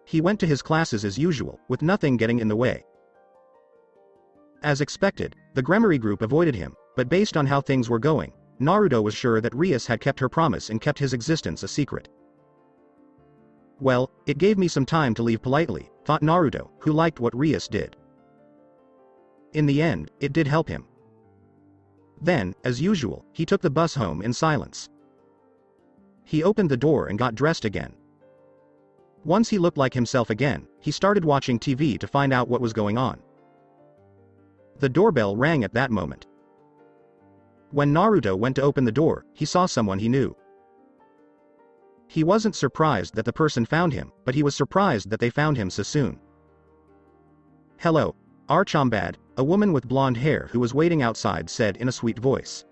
He went to his classes as usual, with nothing getting in the way. As expected, the Gremory group avoided him, but based on how things were going, Naruto was sure that Rias had kept her promise and kept his existence a secret. Well, it gave me some time to leave politely, thought Naruto, who liked what Rias did. In the end, it did help him. Then, as usual, he took the bus home in silence. He opened the door and got dressed again. Once he looked like himself again, he started watching TV to find out what was going on. The doorbell rang at that moment. When Naruto went to open the door, he saw someone he knew. He wasn't surprised that the person found him, but he was surprised that they found him so soon. "Hello, Archambad," a woman with blonde hair who was waiting outside said in a sweet voice.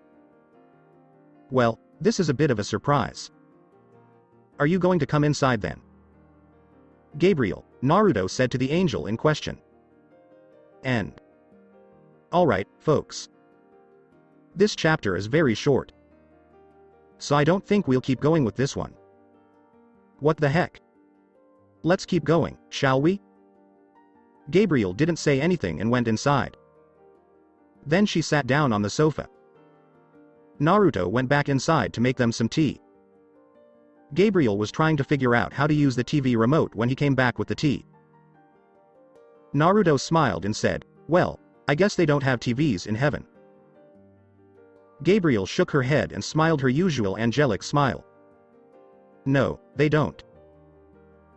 "Well, this is a bit of a surprise. Are you going to come inside then?" "Gabriel," Naruto said to the angel in question. End. Alright, folks. This chapter is very short, so I don't think we'll keep going with this one. What the heck? Let's keep going, shall we? Gabriel didn't say anything and went inside. Then she sat down on the sofa. Naruto went back inside to make them some tea. Gabriel was trying to figure out how to use the TV remote when he came back with the tea. Naruto smiled and said, "Well, I guess they don't have TVs in heaven." Gabriel shook her head and smiled her usual angelic smile. "No, they don't.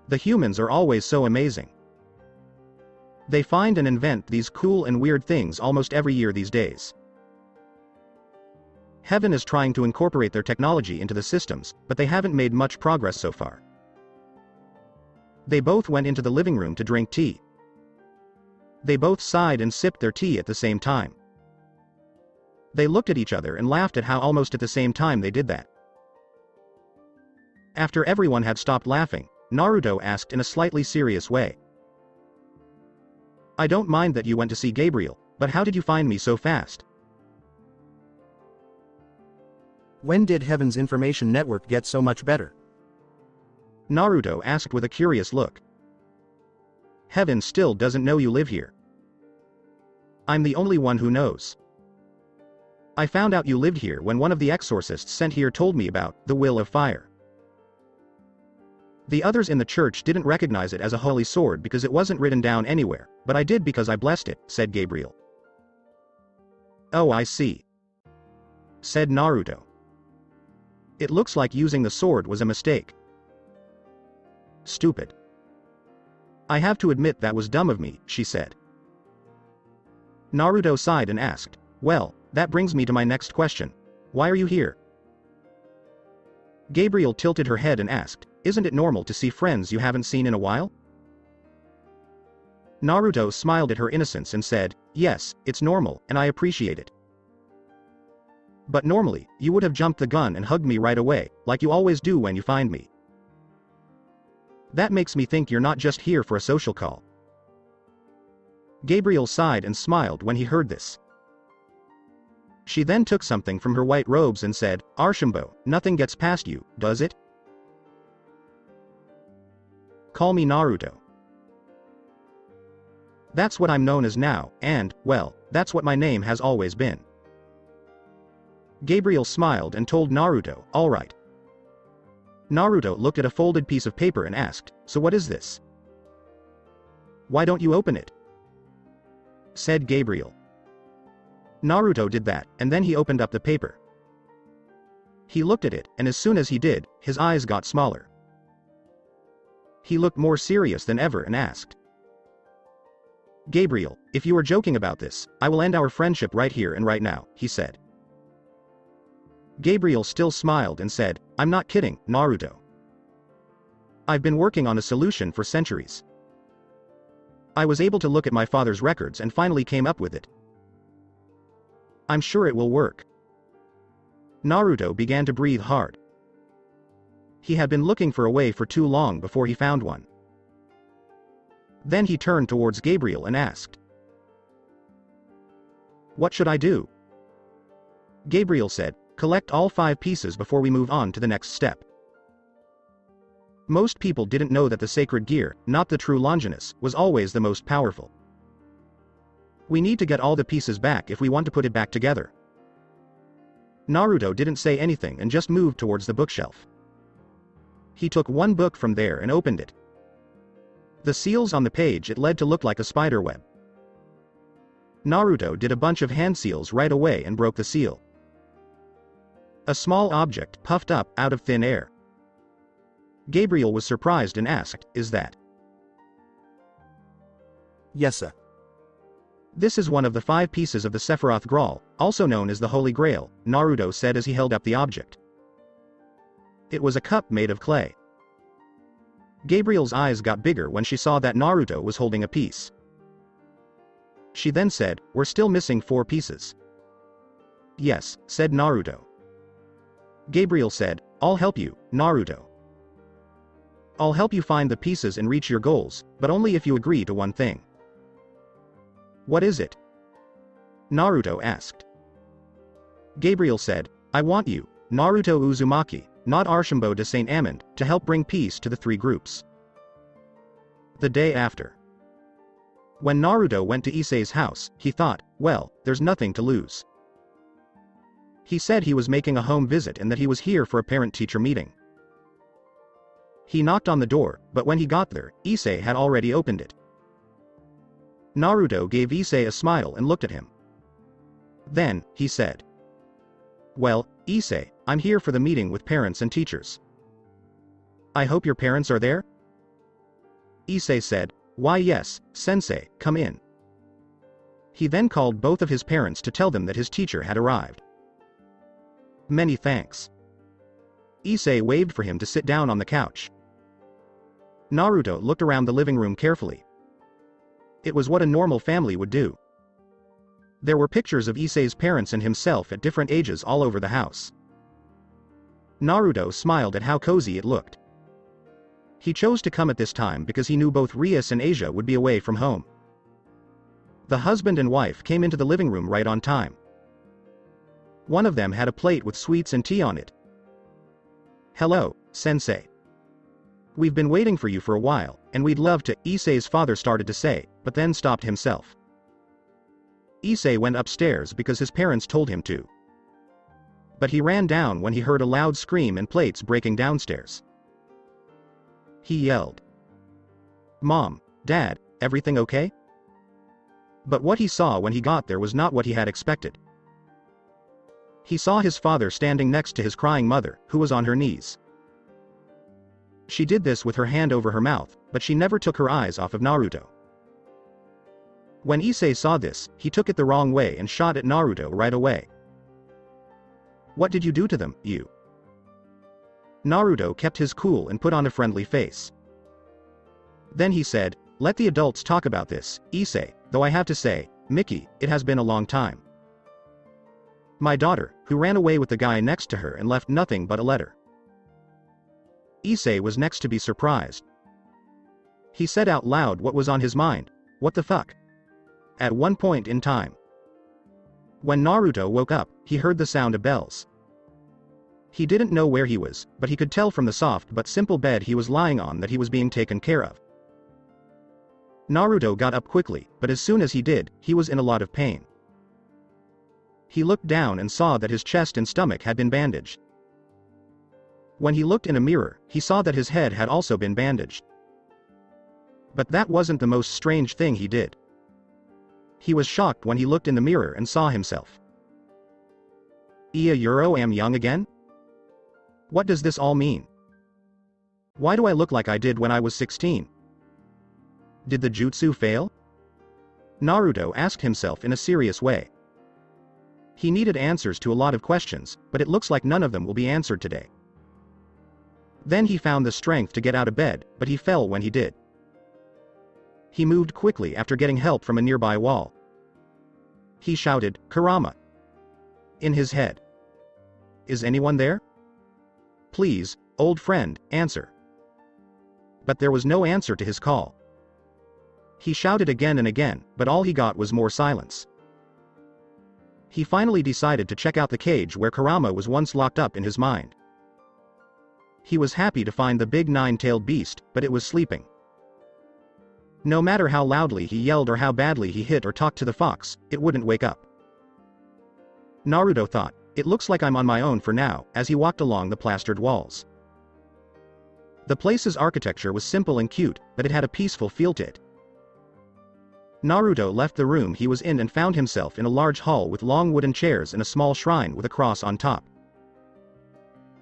The humans are always so amazing. They find and invent these cool and weird things almost every year these days. Heaven is trying to incorporate their technology into the systems, but they haven't made much progress so far." They both went into the living room to drink tea. They both sighed and sipped their tea at the same time. They looked at each other and laughed at how almost at the same time they did that. After everyone had stopped laughing, Naruto asked in a slightly serious way, "I don't mind that you went to see Gabriel, but how did you find me so fast?" "When did Heaven's information network get so much better?" Naruto asked with a curious look. "Heaven still doesn't know you live here. I'm the only one who knows. I found out you lived here when one of the exorcists sent here told me about the Will of Fire. The others in the church didn't recognize it as a holy sword because it wasn't written down anywhere, but I did because I blessed it," said Gabriel. "Oh, I see," said Naruto. "It looks like using the sword was a mistake. Stupid. I have to admit that was dumb of me," she said. Naruto sighed and asked, "Well, that brings me to my next question. Why are you here?" Gabriel tilted her head and asked, "Isn't it normal to see friends you haven't seen in a while?" Naruto smiled at her innocence and said, "Yes, it's normal, and I appreciate it. But normally, you would have jumped the gun and hugged me right away, like you always do when you find me. That makes me think you're not just here for a social call." Gabriel sighed and smiled when he heard this. She then took something from her white robes and said, "Archambault, nothing gets past you, does it? Call me Naruto. That's what I'm known as now, and, well, that's what my name has always been." Gabriel smiled and told Naruto, "All right." Naruto looked at a folded piece of paper and asked, "So what is this?" "Why don't you open it?" said Gabriel. Naruto did that, and then he opened up the paper. He looked at it, and as soon as he did, his eyes got smaller. He looked more serious than ever and asked, "Gabriel, if you are joking about this, I will end our friendship right here and right now," he said. Gabriel still smiled and said, "I'm not kidding, Naruto. I've been working on a solution for centuries. I was able to look at my father's records and finally came up with it. I'm sure it will work." Naruto began to breathe hard. He had been looking for a way for too long before he found one. Then he turned towards Gabriel and asked, "What should I do?" Gabriel said, "Collect all 5 pieces before we move on to the next step." Most people didn't know that the sacred gear, not the true Longinus, was always the most powerful. We need to get all the pieces back if we want to put it back together. Naruto didn't say anything and just moved towards the bookshelf. He took one book from there and opened it. The seals on the page it led to look like a spider web. Naruto did a bunch of hand seals right away and broke the seal. A small object puffed up out of thin air. Gabriel was surprised and asked, "Is that?" "Yes, sir. This is one of the 5 pieces of the Sephiroth Graal, also known as the Holy Grail," Naruto said as he held up the object. It was a cup made of clay. Gabriel's eyes got bigger when she saw that Naruto was holding a piece. She then said, "We're still missing 4 pieces." "Yes," said Naruto. Gabriel said, "I'll help you, Naruto. I'll help you find the pieces and reach your goals, but only if you agree to one thing." "What is it?" Naruto asked. Gabriel said, "I want you, Naruto Uzumaki, not Archambault de Saint Amand, to help bring peace to the 3 groups." The day after. When Naruto went to Issei's house, he thought, well, there's nothing to lose. He said he was making a home visit and that he was here for a parent-teacher meeting. He knocked on the door, but when he got there, Issei had already opened it. Naruto gave Issei a smile and looked at him. Then, he said, "Well, Issei, I'm here for the meeting with parents and teachers. I hope your parents are there?" Issei said, "Why yes, sensei, come in." He then called both of his parents to tell them that his teacher had arrived. "Many thanks." Issei waved for him to sit down on the couch. Naruto looked around the living room carefully. It was what a normal family would do. There were pictures of Issei's parents and himself at different ages all over the house. Naruto smiled at how cozy it looked. He chose to come at this time because he knew both Rias and Asia would be away from home. The husband and wife came into the living room right on time. One of them had a plate with sweets and tea on it. "Hello, sensei. We've been waiting for you for a while, and we'd love to," Issei's father started to say, but then stopped himself. Issei went upstairs because his parents told him to. But he ran down when he heard a loud scream and plates breaking downstairs. He yelled, "Mom, Dad, everything okay?" But what he saw when he got there was not what he had expected. He saw his father standing next to his crying mother, who was on her knees. She did this with her hand over her mouth, but she never took her eyes off of Naruto. When Issei saw this, he took it the wrong way and shot at Naruto right away. "What did you do to them, you?" Naruto kept his cool and put on a friendly face. Then he said, "Let the adults talk about this, Issei, though I have to say, Mickey, it has been a long time. My daughter, who ran away with the guy next to her and left nothing but a letter." Issei was next to be surprised. He said out loud what was on his mind, "What the fuck?" At one point in time. When Naruto woke up, he heard the sound of bells. He didn't know where he was, but he could tell from the soft but simple bed he was lying on that he was being taken care of. Naruto got up quickly, but as soon as he did, he was in a lot of pain. He looked down and saw that his chest and stomach had been bandaged. When he looked in a mirror, he saw that his head had also been bandaged. But that wasn't the most strange thing he did. He was shocked when he looked in the mirror and saw himself. Euro am young again? What does this all mean? Why do I look like I did when I was 16? Did the jutsu fail? Naruto asked himself in a serious way. He needed answers to a lot of questions, but it looks like none of them will be answered today. Then he found the strength to get out of bed, but he fell when he did. He moved quickly after getting help from a nearby wall. He shouted, "Kurama!" in his head. "Is anyone there? Please, old friend, answer." But there was no answer to his call. He shouted again and again, but all he got was more silence. He finally decided to check out the cage where Kurama was once locked up in his mind. He was happy to find the big 9-tailed beast, but it was sleeping. No matter how loudly he yelled or how badly he hit or talked to the fox, it wouldn't wake up. Naruto thought, "It looks like I'm on my own for now," as he walked along the plastered walls. The place's architecture was simple and cute, but it had a peaceful feel to it. Naruto left the room he was in and found himself in a large hall with long wooden chairs and a small shrine with a cross on top.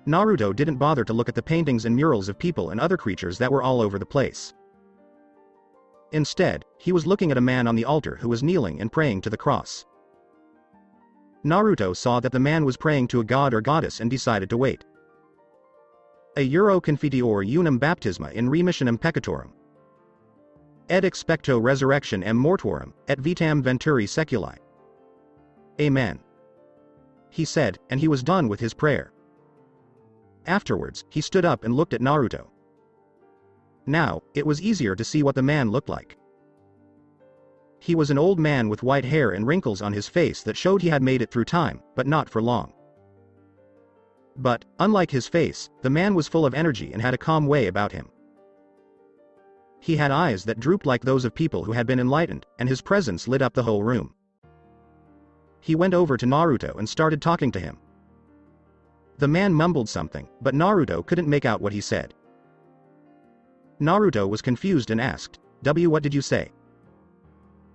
Naruto didn't bother to look at the paintings and murals of people and other creatures that were all over the place. Instead, he was looking at a man on the altar who was kneeling and praying to the cross. Naruto saw that the man was praying to a god or goddess and decided to wait. A euro confiteor unum baptisma in remissionem peccatorum. Et expecto resurrection em mortuorum, et vitam venturi seculi. Amen. He said, and he was done with his prayer. Afterwards, he stood up and looked at Naruto. Now, it was easier to see what the man looked like. He was an old man with white hair and wrinkles on his face that showed he had made it through time, but not for long. But, unlike his face, the man was full of energy and had a calm way about him. He had eyes that drooped like those of people who had been enlightened, and his presence lit up the whole room. He went over to Naruto and started talking to him. The man mumbled something, but Naruto couldn't make out what he said. Naruto was confused and asked, "What did you say?"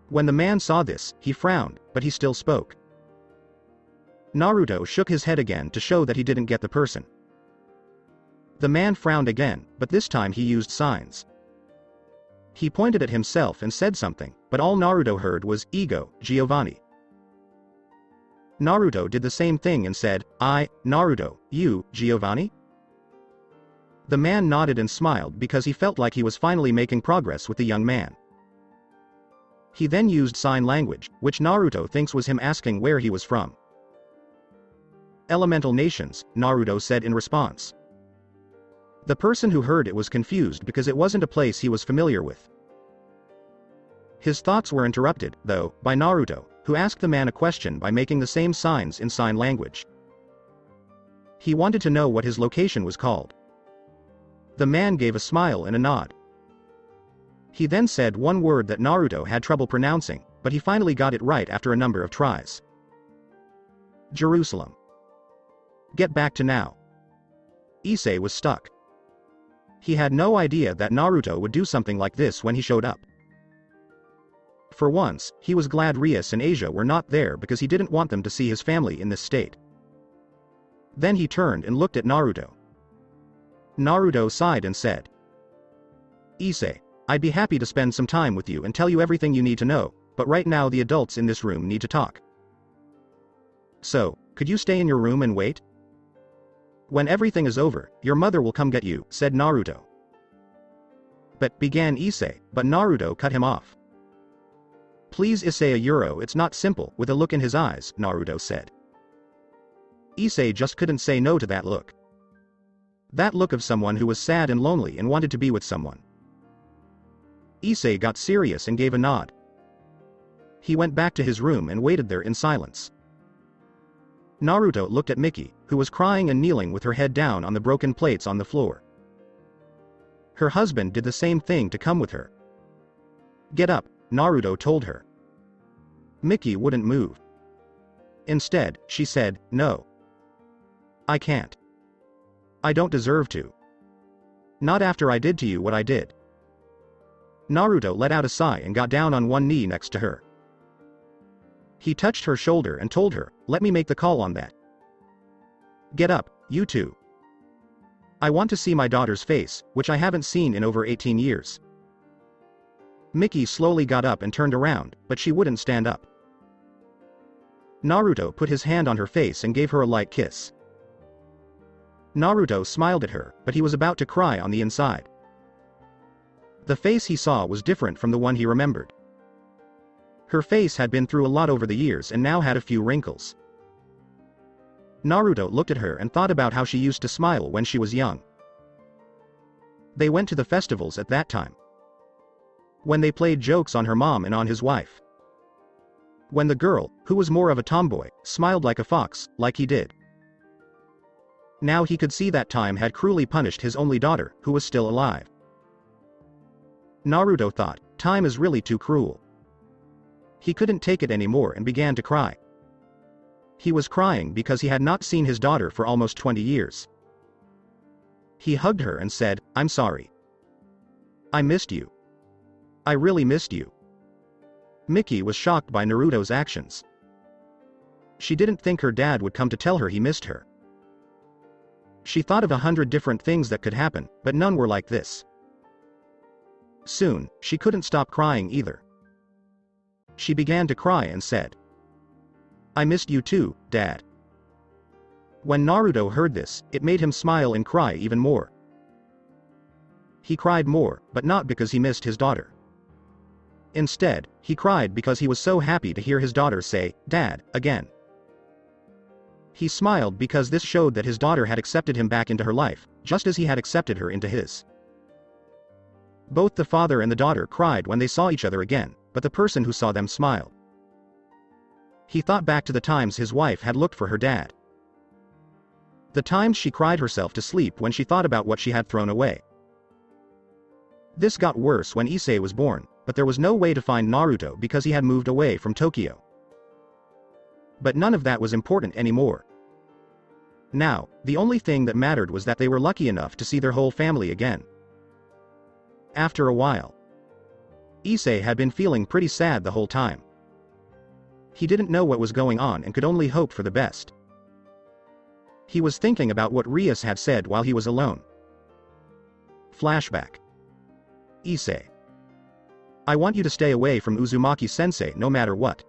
When the man saw this, he frowned, but he still spoke. Naruto shook his head again to show that he didn't get the person. The man frowned again, but this time he used signs. He pointed at himself and said something, but all Naruto heard was, "Ego, Giovanni." Naruto did the same thing and said, "I, Naruto, you, Giovanni?" The man nodded and smiled because he felt like he was finally making progress with the young man. He then used sign language, which Naruto thinks was him asking where he was from. "Elemental nations," Naruto said in response. The person who heard it was confused because it wasn't a place he was familiar with. His thoughts were interrupted, though, by Naruto, who asked the man a question by making the same signs in sign language. He wanted to know what his location was called. The man gave a smile and a nod. He then said one word that Naruto had trouble pronouncing, but he finally got it right after a number of tries. Jerusalem. Get back to now. Issei was stuck. He had no idea that Naruto would do something like this when he showed up. For once, he was glad Rias and Asia were not there because he didn't want them to see his family in this state. Then he turned and looked at Naruto. Naruto sighed and said, "Issei, I'd be happy to spend some time with you and tell you everything you need to know, but right now the adults in this room need to talk. So, could you stay in your room and wait? When everything is over, your mother will come get you," said Naruto. But began Issei, but Naruto cut him off. "Please Issei a euro, it's not simple," with a look in his eyes, Naruto said. Issei just couldn't say no to that look. That look of someone who was sad and lonely and wanted to be with someone. Issei got serious and gave a nod. He went back to his room and waited there in silence. Naruto looked at Miki, who was crying and kneeling with her head down on the broken plates on the floor. Her husband did the same thing to come with her. "Get up," Naruto told her. Miki wouldn't move. Instead, she said, "No. I can't. I don't deserve to. Not after I did to you what I did." Naruto let out a sigh and got down on one knee next to her. He touched her shoulder and told her, "Let me make the call on that. Get up, you two. I want to see my daughter's face, which I haven't seen in over 18 years. Miki slowly got up and turned around, but she wouldn't stand up. Naruto put his hand on her face and gave her a light kiss. Naruto smiled at her, but he was about to cry on the inside. The face he saw was different from the one he remembered. Her face had been through a lot over the years and now had a few wrinkles. Naruto looked at her and thought about how she used to smile when she was young. They went to the festivals at that time. When they played jokes on her mom and on his wife. When the girl, who was more of a tomboy, smiled like a fox, like he did. Now he could see that time had cruelly punished his only daughter, who was still alive. Naruto thought, time is really too cruel. He couldn't take it anymore and began to cry. He was crying because he had not seen his daughter for almost 20 years. He hugged her and said, "I'm sorry. I missed you. I really missed you." Miki was shocked by Naruto's actions. She didn't think her dad would come to tell her he missed her. She thought of 100 different things that could happen, but none were like this. Soon, she couldn't stop crying either. She began to cry and said, "I missed you too, Dad." When Naruto heard this, it made him smile and cry even more. He cried more, but not because he missed his daughter. Instead, he cried because he was so happy to hear his daughter say, "Dad," again. He smiled because this showed that his daughter had accepted him back into her life, just as he had accepted her into his. Both the father and the daughter cried when they saw each other again, but the person who saw them smiled. He thought back to the times his wife had looked for her dad. The times she cried herself to sleep when she thought about what she had thrown away. This got worse when Issei was born, but there was no way to find Naruto because he had moved away from Tokyo. But none of that was important anymore. Now, the only thing that mattered was that they were lucky enough to see their whole family again. After a while, Issei had been feeling pretty sad the whole time. He didn't know what was going on and could only hope for the best. He was thinking about what Rias had said while he was alone. Flashback. Issei. I want you to stay away from Uzumaki-sensei no matter what.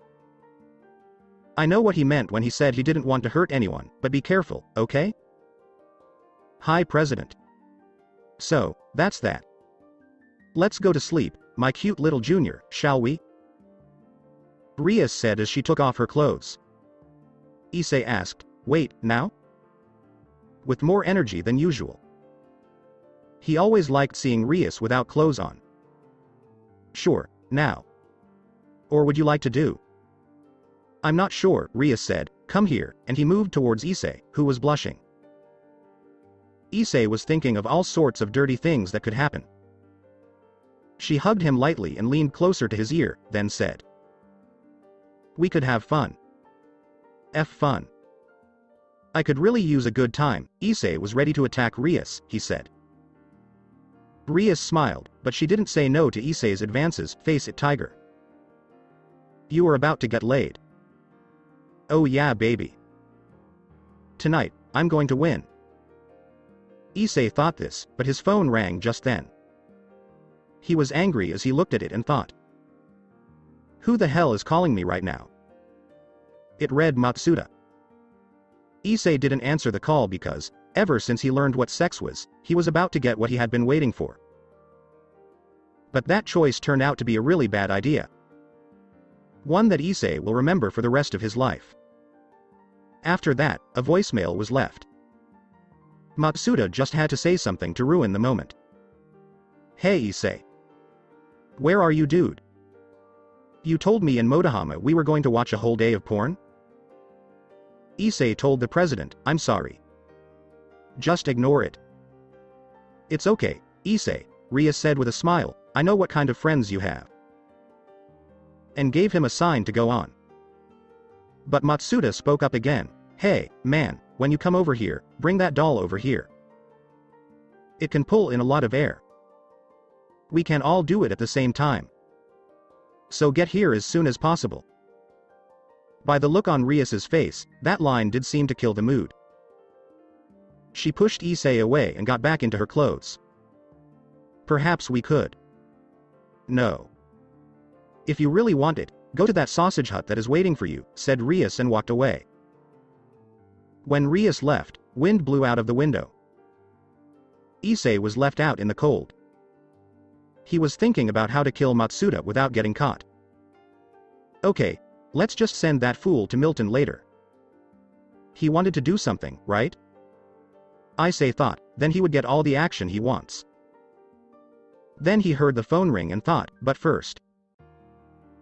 I know what he meant when he said he didn't want to hurt anyone, but be careful, okay? Hi, President. So, that's that. Let's go to sleep, my cute little junior, shall we? Rias said as she took off her clothes. Issei asked, wait, now? With more energy than usual. He always liked seeing Rias without clothes on. Sure, now. Or would you like to do? I'm not sure, Rias said, come here, and he moved towards Issei, who was blushing. Issei was thinking of all sorts of dirty things that could happen. She hugged him lightly and leaned closer to his ear, then said, we could have fun. Fun. I could really use a good time. Issei was ready to attack Rias, he said. Rias smiled, but she didn't say no to Issei's advances. Face it, tiger. You are about to get laid. Oh yeah, baby. Tonight, I'm going to win. Issei thought this, but his phone rang just then. He was angry as he looked at it and thought, who the hell is calling me right now? It read Matsuda. Issei didn't answer the call because, ever since he learned what sex was, he was about to get what he had been waiting for. But that choice turned out to be a really bad idea. One that Issei will remember for the rest of his life. After that, a voicemail was left. Matsuda just had to say something to ruin the moment. Hey Issei. Where are you, dude? You told me in Motohama we were going to watch a whole day of porn? Issei told the president, I'm sorry. Just ignore it. It's okay, Issei, Rias said with a smile, I know what kind of friends you have. And gave him a sign to go on. But Matsuda spoke up again, hey, man, when you come over here, bring that doll over here. It can pull in a lot of air. We can all do it at the same time. So get here as soon as possible. By the look on Rias's face, that line did seem to kill the mood. She pushed Issei away and got back into her clothes. Perhaps we could. No. If you really want it, go to that sausage hut that is waiting for you, said Rias and walked away. When Rias left, wind blew out of the window. Issei was left out in the cold. He was thinking about how to kill Matsuda without getting caught. Okay, let's just send that fool to Milton later. He wanted to do something, right? Issei thought, then he would get all the action he wants. Then he heard the phone ring and thought, but first.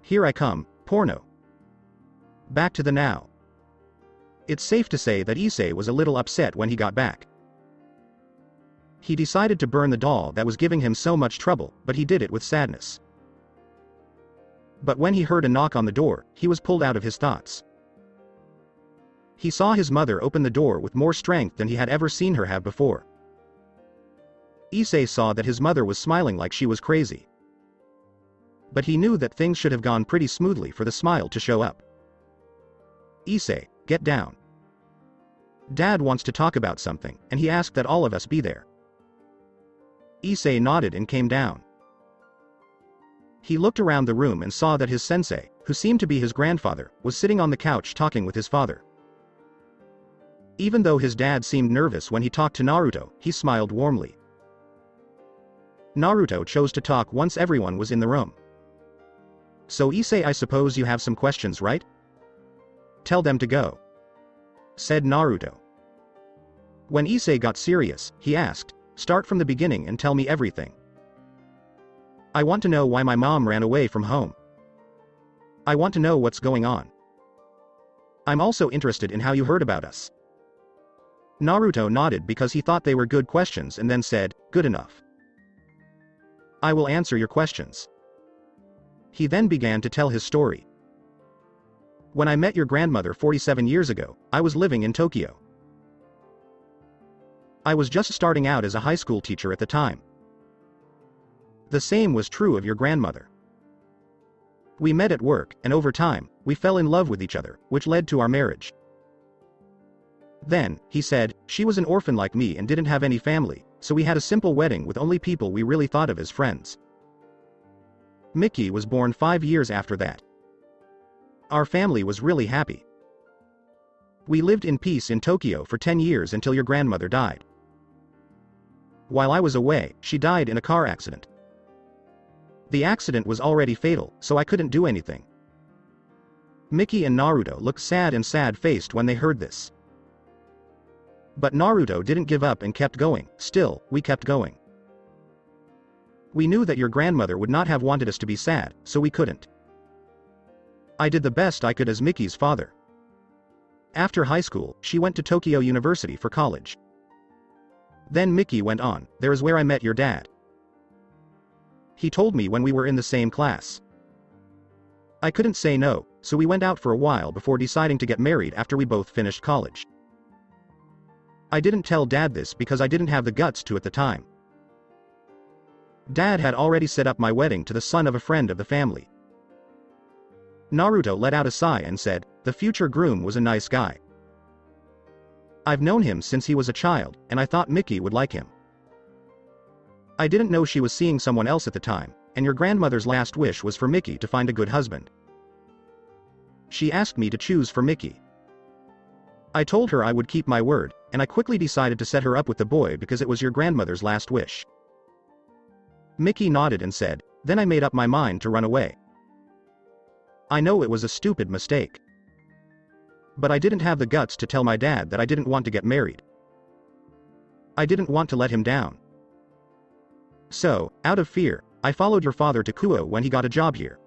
Here I come, porno. Back to the now. It's safe to say that Issei was a little upset when he got back. He decided to burn the doll that was giving him so much trouble, but he did it with sadness. But when he heard a knock on the door, he was pulled out of his thoughts. He saw his mother open the door with more strength than he had ever seen her have before. Issei saw that his mother was smiling like she was crazy. But he knew that things should have gone pretty smoothly for the smile to show up. Issei, get down. Dad wants to talk about something, and he asked that all of us be there. Issei nodded and came down. He looked around the room and saw that his sensei, who seemed to be his grandfather, was sitting on the couch talking with his father. Even though his dad seemed nervous when he talked to Naruto, he smiled warmly. Naruto chose to talk once everyone was in the room. "So Issei, I suppose you have some questions, right? Tell them to go," said Naruto. When Issei got serious, he asked, "Start from the beginning and tell me everything. I want to know why my mom ran away from home. I want to know what's going on. I'm also interested in how you heard about us." Naruto nodded because he thought they were good questions and then said, "Good enough. I will answer your questions." He then began to tell his story. "When I met your grandmother 47 years ago, I was living in Tokyo. I was just starting out as a high school teacher at the time. The same was true of your grandmother. We met at work, and over time, we fell in love with each other, which led to our marriage. Then, he said, she was an orphan like me and didn't have any family, so we had a simple wedding with only people we really thought of as friends. Mickey was born 5 years after that. Our family was really happy. We lived in peace in Tokyo for 10 years until your grandmother died. While I was away, she died in a car accident. The accident was already fatal, so I couldn't do anything." Mickey and Naruto looked sad and sad-faced when they heard this. But Naruto didn't give up and kept going. "Still, we kept going. We knew that your grandmother would not have wanted us to be sad, so we couldn't. I did the best I could as Mickey's father. After high school, she went to Tokyo University for college. Then Mickey went on, there is where I met your dad. He told me when we were in the same class. I couldn't say no, so we went out for a while before deciding to get married after we both finished college. I didn't tell Dad this because I didn't have the guts to at the time. Dad had already set up my wedding to the son of a friend of the family." Naruto let out a sigh and said, "The future groom was a nice guy. I've known him since he was a child, and I thought Mickey would like him. I didn't know she was seeing someone else at the time, and your grandmother's last wish was for Mickey to find a good husband. She asked me to choose for Mickey. I told her I would keep my word, and I quickly decided to set her up with the boy because it was your grandmother's last wish." Mickey nodded and said, "Then I made up my mind to run away. I know it was a stupid mistake. But I didn't have the guts to tell my dad that I didn't want to get married. I didn't want to let him down. So, out of fear, I followed your father to Kuoh when he got a job here."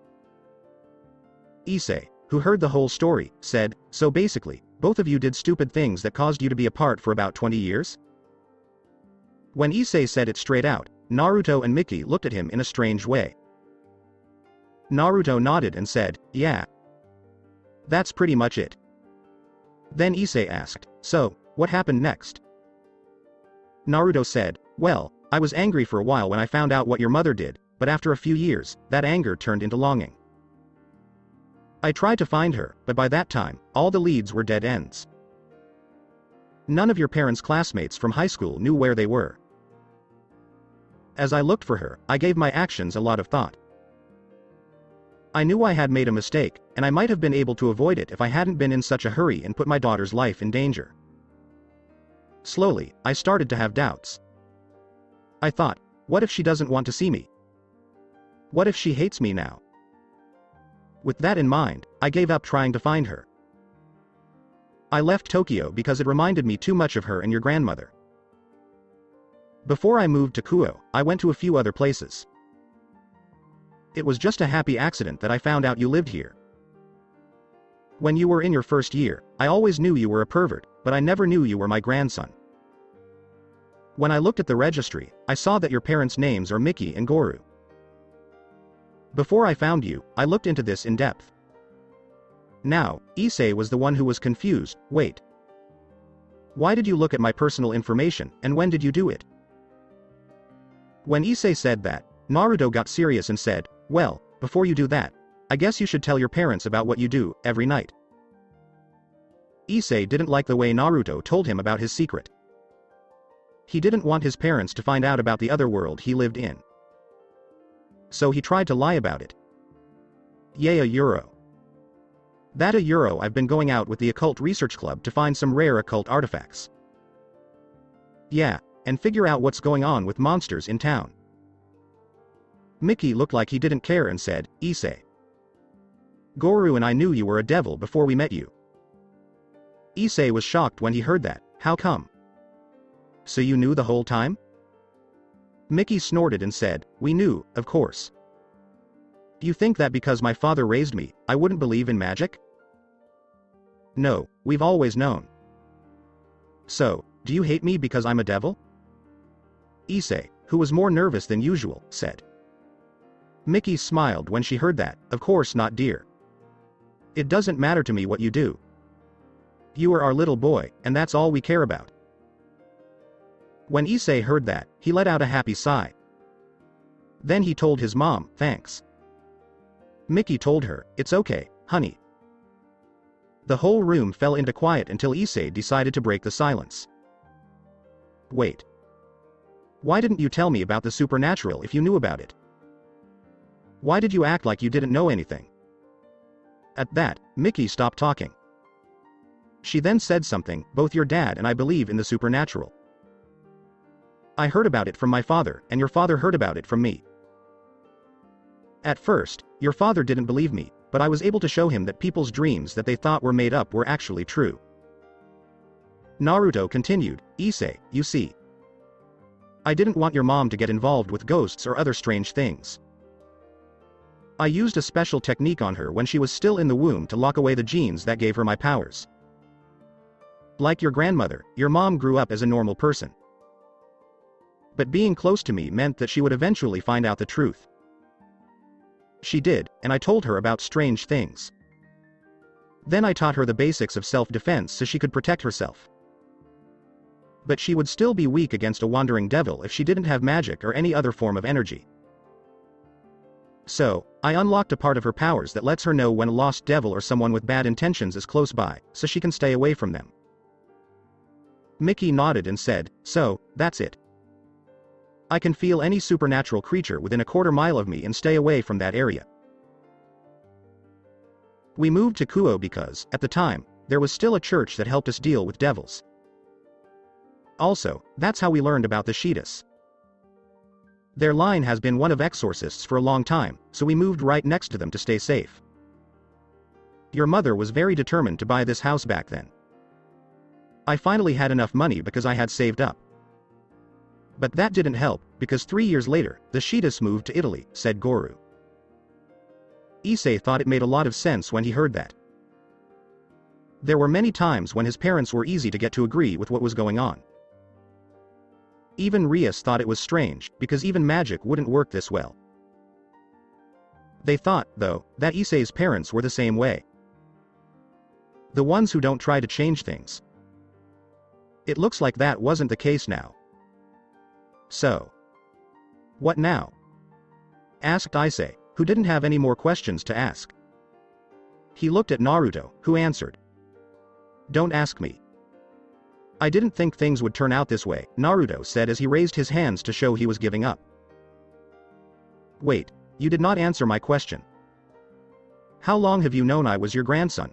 Issei, who heard the whole story, said, "So basically, both of you did stupid things that caused you to be apart for about 20 years? When Issei said it straight out, Naruto and Mickey looked at him in a strange way. Naruto nodded and said, "Yeah. That's pretty much it." Then Issei asked, "So, what happened next?" Naruto said, "Well, I was angry for a while when I found out what your mother did, but after a few years, that anger turned into longing. I tried to find her, but by that time, all the leads were dead ends. None of your parents' classmates from high school knew where they were. As I looked for her, I gave my actions a lot of thought. I knew I had made a mistake, and I might have been able to avoid it if I hadn't been in such a hurry and put my daughter's life in danger. Slowly, I started to have doubts. I thought, what if she doesn't want to see me? What if she hates me now? With that in mind, I gave up trying to find her. I left Tokyo because it reminded me too much of her and your grandmother. Before I moved to Kuoh, I went to a few other places. It was just a happy accident that I found out you lived here. When you were in your first year, I always knew you were a pervert, but I never knew you were my grandson. When I looked at the registry, I saw that your parents' names are Mickey and Goru. Before I found you, I looked into this in depth. Now, Issei was the one who was confused. Wait. Why did you look at my personal information, and when did you do it?" When Issei said that, Naruto got serious and said, "Well, before you do that, I guess you should tell your parents about what you do, every night." Issei didn't like the way Naruto told him about his secret. He didn't want his parents to find out about the other world he lived in. So he tried to lie about it. Yaga Euro. That a euro I've been going out with the Occult Research Club to find some rare occult artifacts. Yeah, and figure out what's going on with monsters in town. Mickey looked like he didn't care and said, Issei. Goru and I knew you were a devil before we met you. Issei was shocked when he heard that. How come? So you knew the whole time? Mickey snorted and said, we knew, of course. Do you think that because my father raised me, I wouldn't believe in magic? No, we've always known. So, do you hate me because I'm a devil? Issei, who was more nervous than usual, said. Mickey smiled when she heard that. Of course not, dear. It doesn't matter to me what you do. You are our little boy, and that's all we care about. When Issei heard that, he let out a happy sigh. Then he told his mom, thanks. Mickey told her, it's okay, honey. The whole room fell into quiet until Issei decided to break the silence. Wait. Why didn't you tell me about the supernatural if you knew about it? Why did you act like you didn't know anything? At that, Mickey stopped talking. She then said something, both your dad and I believe in the supernatural. I heard about it from my father, and your father heard about it from me. At first, your father didn't believe me, but I was able to show him that people's dreams that they thought were made up were actually true. Naruto continued, Issei, you see. I didn't want your mom to get involved with ghosts or other strange things. I used a special technique on her when she was still in the womb to lock away the genes that gave her my powers. Like your grandmother, your mom grew up as a normal person. But being close to me meant that she would eventually find out the truth. She did, and I told her about strange things. Then I taught her the basics of self-defense so she could protect herself. But she would still be weak against a wandering devil if she didn't have magic or any other form of energy. So, I unlocked a part of her powers that lets her know when a lost devil or someone with bad intentions is close by, so she can stay away from them. Mickey nodded and said, so, that's it. I can feel any supernatural creature within a quarter mile of me and stay away from that area. We moved to Kuoh because, at the time, there was still a church that helped us deal with devils. Also, that's how we learned about the Shiitas. Their line has been one of exorcists for a long time, so we moved right next to them to stay safe. Your mother was very determined to buy this house back then. I finally had enough money because I had saved up. But that didn't help, because 3 years later, the Shiitas moved to Italy, said Goru. Issei thought it made a lot of sense when he heard that. There were many times when his parents were easy to get to agree with what was going on. Even Rias thought it was strange, because even magic wouldn't work this well. They thought, though, that Issei's parents were the same way. The ones who don't try to change things. It looks like that wasn't the case now. So. What now? Asked Issei, who didn't have any more questions to ask. He looked at Naruto, who answered. Don't ask me. I didn't think things would turn out this way, Naruto said as he raised his hands to show he was giving up. Wait, you did not answer my question. How long have you known I was your grandson?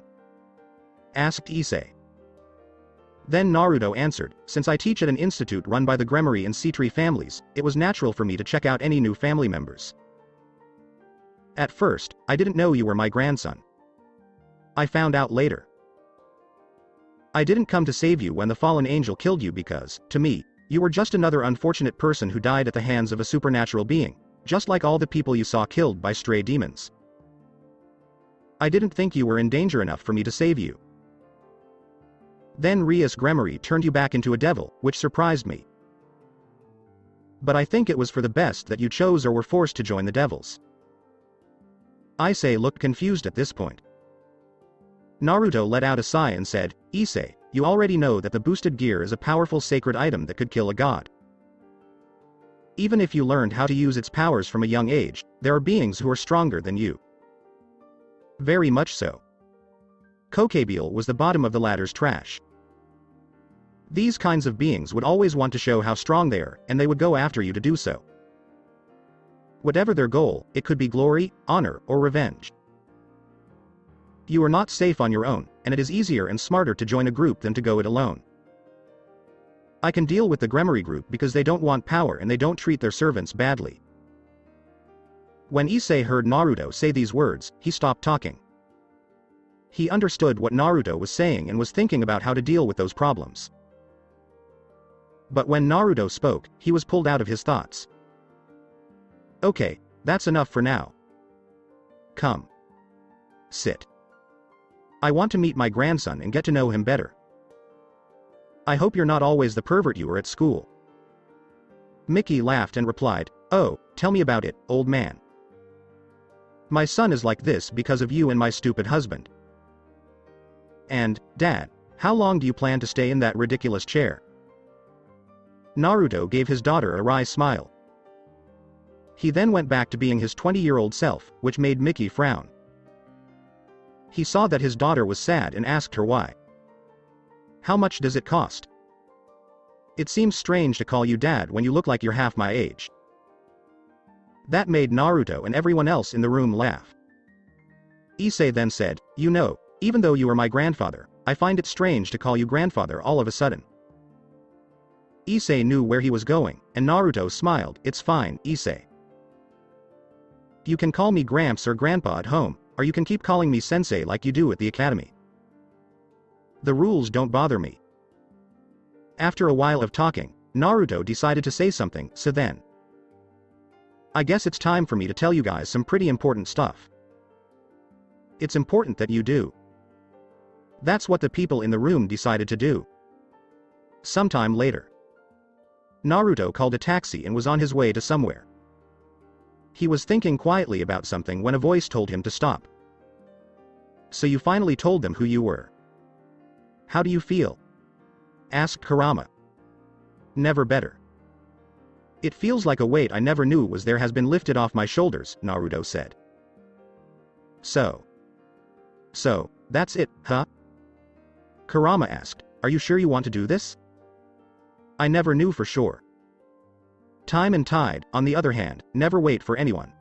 Asked Issei. Then Naruto answered, since I teach at an institute run by the Gremory and Citri families, it was natural for me to check out any new family members. At first, I didn't know you were my grandson. I found out later. I didn't come to save you when the fallen angel killed you because, to me, you were just another unfortunate person who died at the hands of a supernatural being, just like all the people you saw killed by stray demons. I didn't think you were in danger enough for me to save you. Then Rias Gremory turned you back into a devil, which surprised me. But I think it was for the best that you chose or were forced to join the devils. Issei looked confused at this point. Naruto let out a sigh and said, Issei, you already know that the boosted gear is a powerful sacred item that could kill a god. Even if you learned how to use its powers from a young age, there are beings who are stronger than you. Very much so. Kokabiel was the bottom of the ladder's trash. These kinds of beings would always want to show how strong they are, and they would go after you to do so. Whatever their goal, it could be glory, honor, or revenge. You are not safe on your own, and it is easier and smarter to join a group than to go it alone. I can deal with the Gremory group because they don't want power and they don't treat their servants badly. When Issei heard Naruto say these words, he stopped talking. He understood what Naruto was saying and was thinking about how to deal with those problems. But when Naruto spoke, he was pulled out of his thoughts. Okay, that's enough for now. Come. Sit. I want to meet my grandson and get to know him better. I hope you're not always the pervert you were at school. Mickey laughed and replied, "Oh, tell me about it, old man. My son is like this because of you and my stupid husband. And, Dad, how long do you plan to stay in that ridiculous chair?" Naruto gave his daughter a wry smile. He then went back to being his 20-year-old self, which made Mickey frown. He saw that his daughter was sad and asked her why. "How much does it cost? It seems strange to call you dad when you look like you're half my age." That made Naruto and everyone else in the room laugh. Issei then said, "You know, even though you are my grandfather, I find it strange to call you grandfather all of a sudden." Issei knew where he was going, and Naruto smiled. "It's fine, Issei. You can call me Gramps or Grandpa at home, or you can keep calling me Sensei like you do at the academy. The rules don't bother me." After a while of talking, Naruto decided to say something, so then, "I guess it's time for me to tell you guys some pretty important stuff. It's important that you do." That's what the people in the room decided to do. Sometime later, Naruto called a taxi and was on his way to somewhere. He was thinking quietly about something when a voice told him to stop. "So you finally told them who you were. How do you feel?" asked Kurama. "Never better. It feels like a weight I never knew was there has been lifted off my shoulders," Naruto said. So, that's it, huh?" Kurama asked, "Are you sure you want to do this?" "I never knew for sure. Time and tide, on the other hand, never wait for anyone.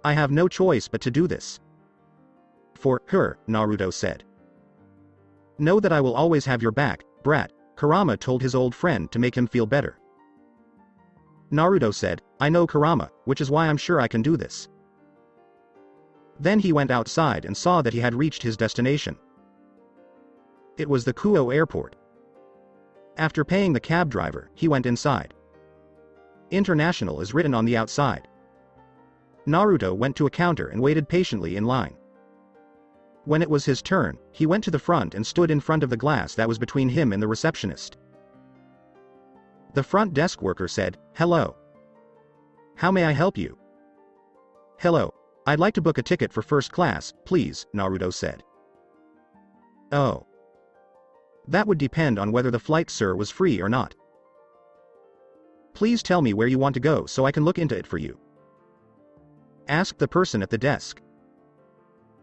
I have no choice but to do this. For her," Naruto said. "Know that I will always have your back, brat," Kurama told his old friend to make him feel better. Naruto said, "I know Kurama, which is why I'm sure I can do this." Then he went outside and saw that he had reached his destination. It was the Kuoh airport. After paying the cab driver, he went inside. International is written on the outside. Naruto went to a counter and waited patiently in line. When it was his turn, he went to the front and stood in front of the glass that was between him and the receptionist. The front desk worker said, "Hello. How may I help you?" "Hello. I'd like to book a ticket for first class, please," Naruto said. "Oh. That would depend on whether the flight, sir, was free or not. Please tell me where you want to go so I can look into it for you," asked the person at the desk.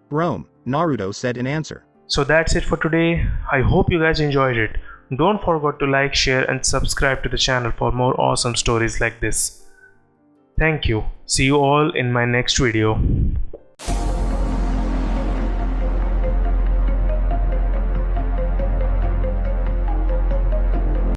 "Rome," Naruto said in answer. So that's it for today. I hope you guys enjoyed it. Don't forget to like, share and subscribe to the channel for more awesome stories like this. Thank you. See you all in my next video.